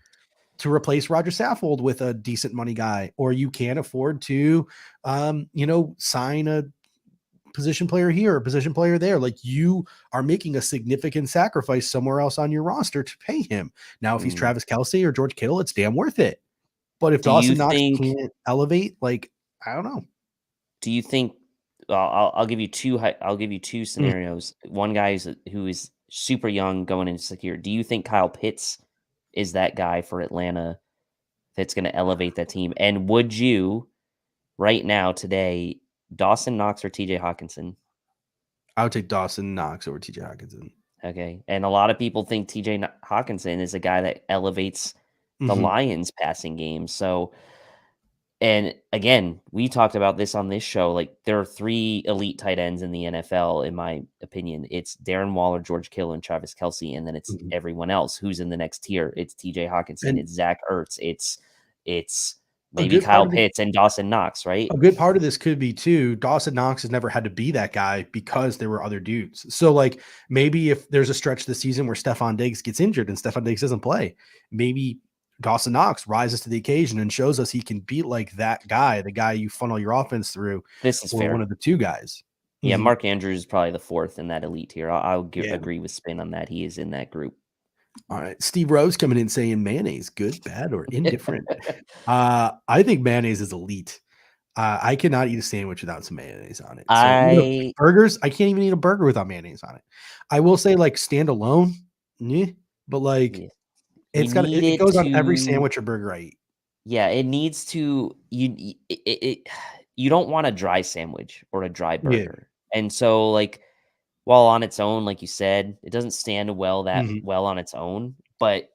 to replace Roger Saffold with a decent money guy, or you can't afford to, sign a position player here, a position player there. Like you are making a significant sacrifice somewhere else on your roster to pay him. Now, if he's mm. Travis Kelce or George Kittle, it's damn worth it. But if Do you Dawson Knox think can't elevate, like, I don't know. do you think I'll give you 2 I'll give you 2 Mm. scenarios. One guy who is super young going into secure. Do you think Kyle Pitts is that guy for Atlanta that's gonna elevate that team? And would you right now today Dawson Knox or TJ Hawkinson? I would take Dawson Knox over TJ Hawkinson. Okay. And a lot of people think TJ Hawkinson is a guy that elevates the Mm-hmm. Lions passing game. So, and again, we talked about this on this show. Like, there are 3 elite tight ends in the NFL, in my opinion. It's Darren Waller, George Kittle, and Travis Kelce, and then it's Mm-hmm. everyone else who's in the next tier. It's TJ Hawkinson, And it's Zach Ertz, it's a maybe good Kyle part of Pitts and Dawson Knox, right? a good part of this could be too, Dawson Knox has never had to be that guy because there were other dudes. So like maybe if there's a stretch this season where Stephon Diggs gets injured and Stephon Diggs doesn't play, maybe Dawson Knox rises to the occasion and shows us he can be like that guy, the guy you funnel your offense through, This is or one fair. of the two guys. Yeah, Mhm. Mark Andrews is probably the 4th in that elite tier. I'll Yeah. agree with Spin on that. He is in that group. All right. Steve Rose coming in saying mayonnaise, good, bad, or indifferent. I think mayonnaise is elite. I cannot eat a sandwich without some mayonnaise on it. So even I burgers, I can't even eat a burger without mayonnaise on it. I will say like standalone, but like Yeah. You need it it goes on every to sandwich or burger I eat. yeah, it needs to you don't want a dry sandwich or a dry Yeah. burger. And so, like, while on its own, like you said, it doesn't stand that Mhm. well on its own, but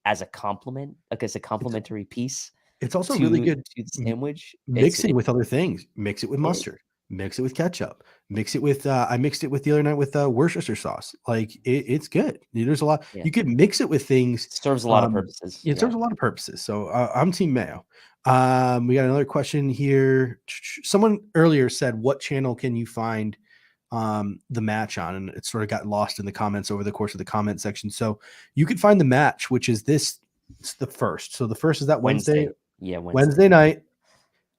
as a compliment, like as a It's complimentary piece it's also really to good the sandwich, mixing with other things. Mix it with it is. mustard, mix it with ketchup, mix it with I mixed it with the other night with Worcestershire sauce. Like it's good. There's a lot. Yeah. You could mix it with things. Serves a lot of Um, purposes. it Yeah. serves a lot of purposes. So I'm team mayo. We got another question here. Someone earlier said, "What channel can you find the match on, and it sort of got lost in the comments over the course of the comment section. So you could find the match, which is this. It's the first. So the first is that Wednesday. Yeah, Wednesday night,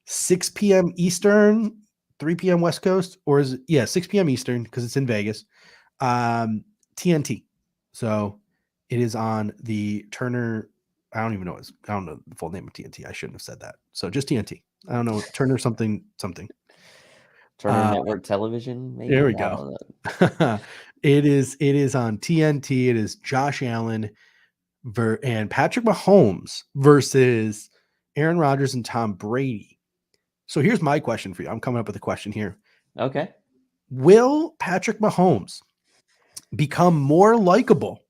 6 p.m. Eastern, 3 p.m. West Coast, or is it 6 p.m. Eastern because it's in Vegas. TNT. So it is on the Turner. I don't even know. I don't know the full name of TNT. I shouldn't have said that. So just TNT. I don't know. Turner something. Turner Network Television, maybe. There we I go. don't know. It is on TNT. It is Josh Allen and Patrick Mahomes versus Aaron Rodgers and Tom Brady. So here's my question for you. I'm coming up with a question here. Okay. Will Patrick Mahomes become more likable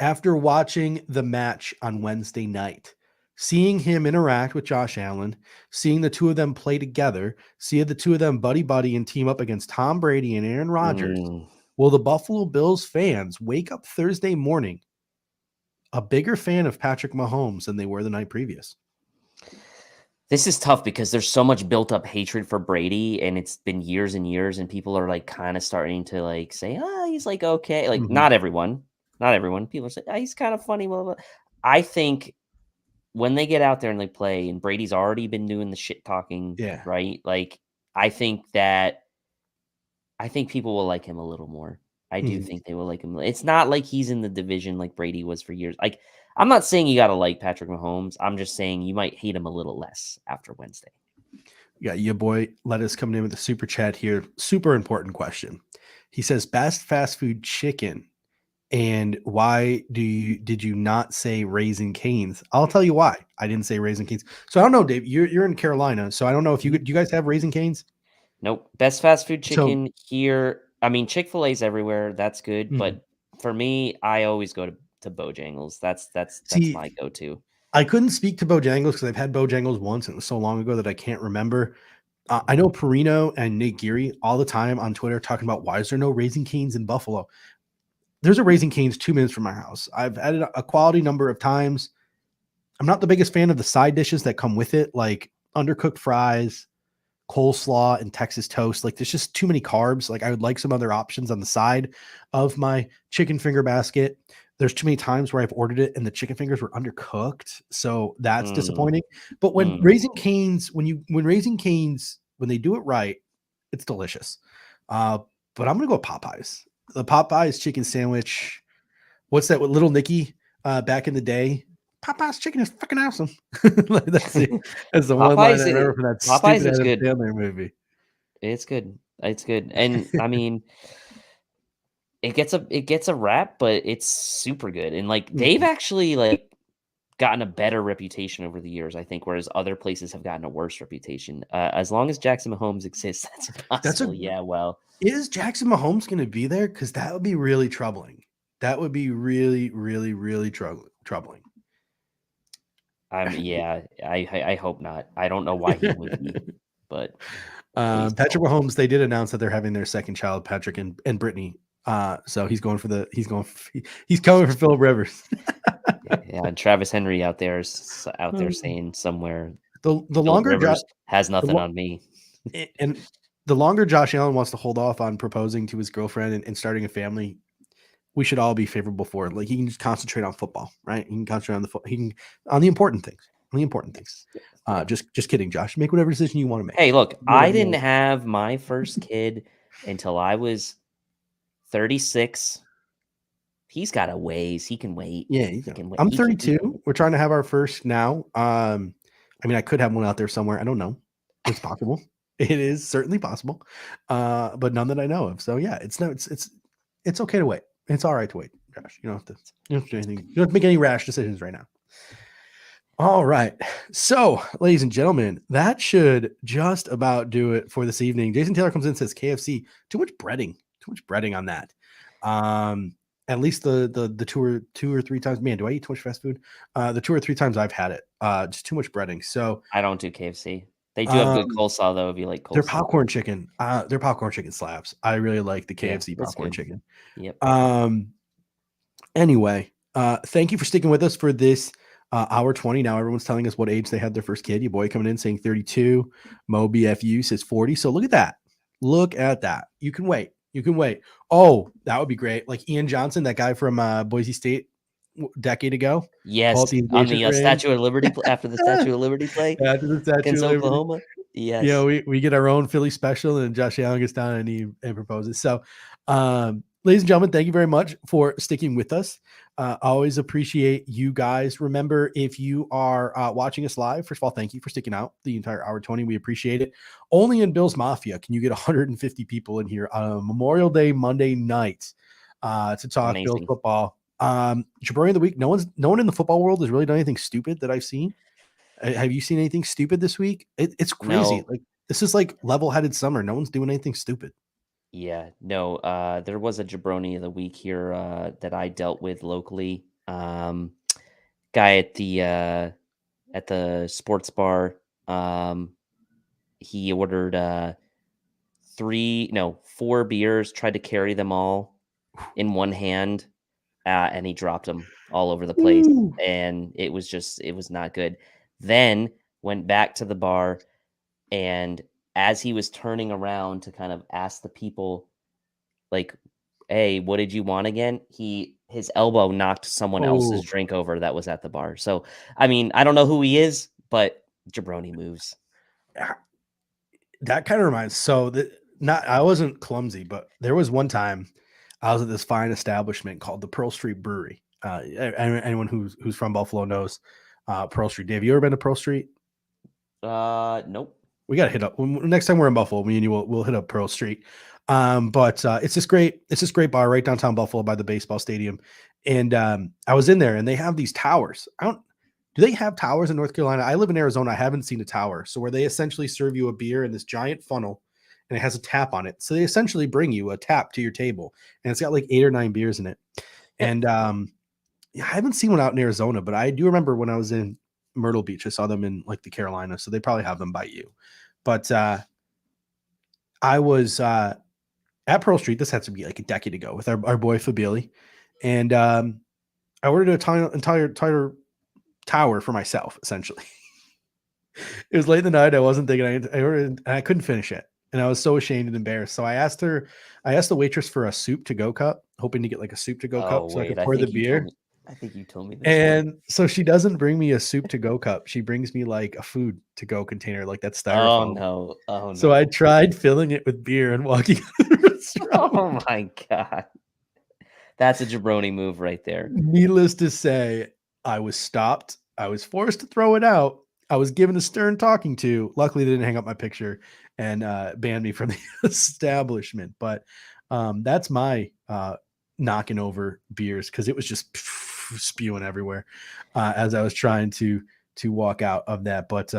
after watching the match on Wednesday night? Seeing him interact with Josh Allen, seeing the two of them play together, seeing the two of them buddy and team up against Tom Brady and Aaron Rodgers, will the Buffalo Bills fans wake up Thursday morning a bigger fan of Patrick Mahomes than they were the night previous? This is tough because there's so much built up hatred for Brady, and it's been years and years, and people are like kind of starting to like say, he's like, okay. Like, not everyone. People are saying, he's kind of funny. Blah, blah. I think when they get out there and they play, and Brady's already been doing the shit talking, right? Like, I think people will like him a little more. I do think they will like him. It's not like he's in the division like Brady was for years. Like, I'm not saying you got to like Patrick Mahomes. I'm just saying you might hate him a little less after Wednesday. Yeah, your boy Lettuce coming in with a super chat here. Super important question. He says, best fast food chicken. And why did you not say Raising Cane's? I'll tell you why I didn't say Raising Cane's. So I don't know, Dave. You're in Carolina, so I don't know if do you guys have Raising Cane's? Nope. Best fast food chicken here. I mean, Chick-fil-A's everywhere. That's good, but for me, I always go to Bojangles. That's my go-to. I couldn't speak to Bojangles because I've had Bojangles once, and it was so long ago that I can't remember. I know Perino and Nate Geary all the time on Twitter talking about why is there no Raising Cane's in Buffalo? There's a Raising Cane's 2 minutes from my house. I've had it a quality number of times. I'm not the biggest fan of the side dishes that come with it, like undercooked fries, coleslaw, and Texas toast. Like, there's just too many carbs. Like, I would like some other options on the side of my chicken finger basket. There's too many times where I've ordered it and the chicken fingers were undercooked, so that's disappointing. But when Raising Cane's, when they do it right, it's delicious. But I'm gonna go with Popeyes. The Popeyes chicken sandwich. What's that? With Little Nicky back in the day? Popeye's chicken is fucking awesome. That's the one line I remember from that Popeyes stupid is good. Adam Sandler movie. It's good. It's good. And I mean, it gets a rap, but it's super good. And like they've actually like gotten a better reputation over the years, I think, whereas other places have gotten a worse reputation. As long as Jackson Mahomes exists, that's possible. Is Jackson Mahomes going to be there? Because that would be really troubling. That would be really, really, really troubling. I hope not. I don't know why he would be, but Patrick Mahomes, they did announce that they're having their second child, Patrick and Brittany. So he's coming for Phillip Rivers. Yeah, and Travis Henry out there saying somewhere the longer Rivers has nothing on me. And the longer Josh Allen wants to hold off on proposing to his girlfriend and starting a family, we should all be favorable for it. Like, he can just concentrate on football, right? He can concentrate on the important things. Just kidding, Josh. Make whatever decision you want to make. Hey, look, I didn't have my first kid until I was 36. He's got a ways. He can wait. Yeah, he can wait. I'm 32. We're trying to have our first now. I mean, I could have one out there somewhere. I don't know. It's possible. It is certainly possible, but none that I know of. So yeah, it's okay to wait. It's all right to wait, Josh. You don't have to do anything. You don't have to make any rash decisions right now. All right. So, ladies and gentlemen, that should just about do it for this evening. Jason Taylor comes in and says, KFC, too much breading on that. At least the two or three times, man, do I eat too much fast food? The 2 or 3 times I've had it, just too much breading. So I don't do KFC. They do have good coleslaw though. If you like coleslaw, their popcorn chicken slaps. I really like the KFC popcorn chicken. Yep. Anyway, thank you for sticking with us for this hour 20. Now everyone's telling us what age they had their first kid. Your boy coming in saying 32. Mo BFU says 40. So look at that. Look at that. You can wait. You can wait. Oh, that would be great. Like Ian Johnson, that guy from Boise State decade ago. Pull Yes, out the on engagement the, ring. Statue of Liberty after the Statue of Liberty play After the Statue against of Liberty. Oklahoma. You know, Yes. we get our own Philly special, and Josh Allen gets down and proposes. So, ladies and gentlemen, thank you very much for sticking with us. Always appreciate you guys. Remember, if you are watching us live, first of all, thank you for sticking out the entire hour 20. We appreciate it. Only in Bill's Mafia can you get 150 people in here on a Memorial Day Monday night to talk Bills Amazing. football. Jabroni of the week. No one in the football world has really done anything stupid that I've seen. Have you seen anything stupid this week? It's crazy. No. Like this is like level-headed summer. No one's doing anything stupid. Yeah, no, there was a jabroni of the week here that I dealt with locally. Guy at the sports bar, he ordered 4 beers, tried to carry them all in one hand, and he dropped them all over the place, Ooh. and it was not good. Then went back to the bar, and as he was turning around to kind of ask the people, like, "Hey, what did you want again?" His elbow knocked someone else's Oh, drink over that was at the bar. So, I mean, I don't know who he is, but jabroni moves. that kind of reminds. So I wasn't clumsy, but there was one time I was at this fine establishment called the Pearl Street Brewery. Anyone who's from Buffalo knows Pearl Street. Dave, you ever been to Pearl Street? Nope. We got to hit up next time we're in Buffalo. Me and you we'll hit up Pearl Street. But it's this great bar right downtown Buffalo by the baseball stadium. And I was in there, and they have these towers. Do they have towers in North Carolina? I live in Arizona. I haven't seen a tower. So where they essentially serve you a beer in this giant funnel, and it has a tap on it. So they essentially bring you a tap to your table, and it's got like 8 or 9 beers in it. And I haven't seen one out in Arizona, but I do remember when I was in Myrtle Beach, I saw them in like the Carolinas. So they probably have them by you. But I was at Pearl Street. This had to be like a decade ago with our boy Fabili. And I ordered an entire tower for myself, essentially. It was late in the night. I wasn't thinking. I ordered and I couldn't finish it. And I was so ashamed and embarrassed. So I asked the waitress for a soup to go cup, hoping to get like a soup to go cup so I could pour the beer. I think you told me this one. And so she doesn't bring me a soup to go cup. She brings me like a food to go container, like that Oh styrofoam. no! Oh no! So I tried filling it with beer and walking out of the restaurant. Oh my god! That's a jabroni move right there. Needless to say, I was stopped. I was forced to throw it out. I was given a stern talking to. Luckily, they didn't hang up my picture and ban me from the establishment. But that's my knocking over beers because it was just spewing everywhere as I was trying to walk out of that. But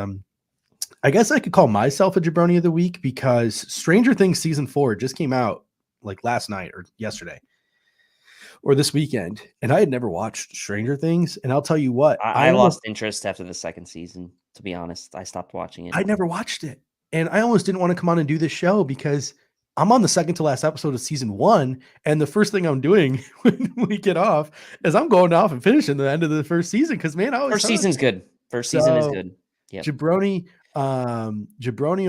I guess I could call myself a jabroni of the week because Stranger Things season 4 just came out like last night or yesterday or this weekend, and I had never watched Stranger Things. And I'll tell you what, I lost interest after the second season. To be honest, I stopped watching it. I never watched it, and I almost didn't want to come on and do this show because I'm on the second to last episode of season 1, and the first thing I'm doing when we get off is I'm going off and finishing the end of the first season because man, I was First season's good. First season is good. Yeah, jabroni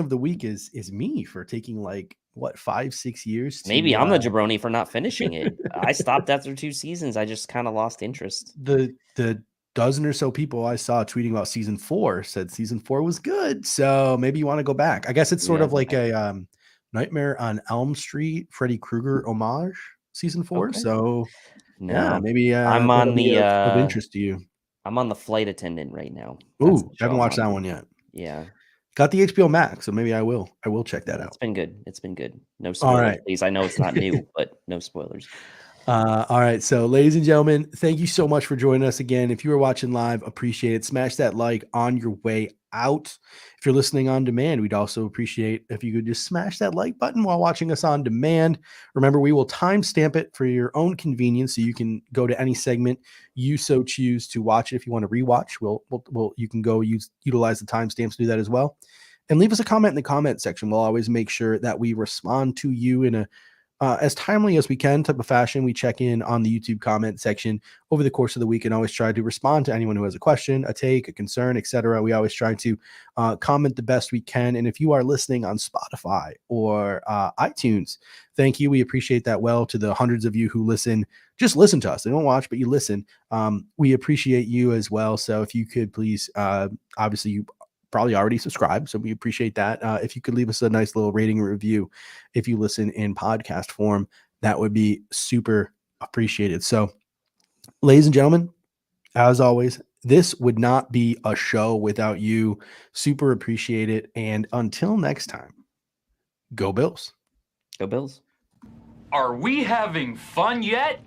of the week is me for taking like what 5-6 years. Maybe I'm the jabroni for not finishing it. I stopped after 2 seasons. I just kind of lost interest. The dozen or so people I saw tweeting about season 4 said season 4 was good, so maybe you want to go back. I guess it's sort of like a Nightmare on Elm Street, Freddy Krueger homage season 4. Okay. So no, yeah, maybe I'm on the of interest to you. I'm on the Flight Attendant right now. Ooh, I haven't watched that one yet. Yeah. Got the HBO Max, so maybe I will check that out. It's been good. It's been good. No spoilers, please. I know it's not new, but no spoilers. All right. So, ladies and gentlemen, thank you so much for joining us again. If you are watching live, appreciate it. Smash that like on your way out. If you're listening on demand, we'd also appreciate if you could just smash that like button while watching us on demand. Remember, we will timestamp it for your own convenience, so you can go to any segment you so choose to watch it. If you want to rewatch, you can go utilize the timestamps to do that as well. And leave us a comment in the comment section. We'll always make sure that we respond to you in a as timely as we can type of fashion. We check in on the YouTube comment section over the course of the week and always try to respond to anyone who has a question, a take, a concern, etc. We always try to comment the best we can. And if you are listening on Spotify or iTunes, thank you. We appreciate that. Well, to the hundreds of you who just listen to us. They don't watch, but you listen. We appreciate you as well. So if you could please, obviously you probably already subscribed, so we appreciate that. If you could leave us a nice little rating and review if you listen in podcast form, that would be super appreciated. So, ladies and gentlemen, as always, this would not be a show without you. Super appreciate it. And until next time, go Bills. Go Bills. Are we having fun yet?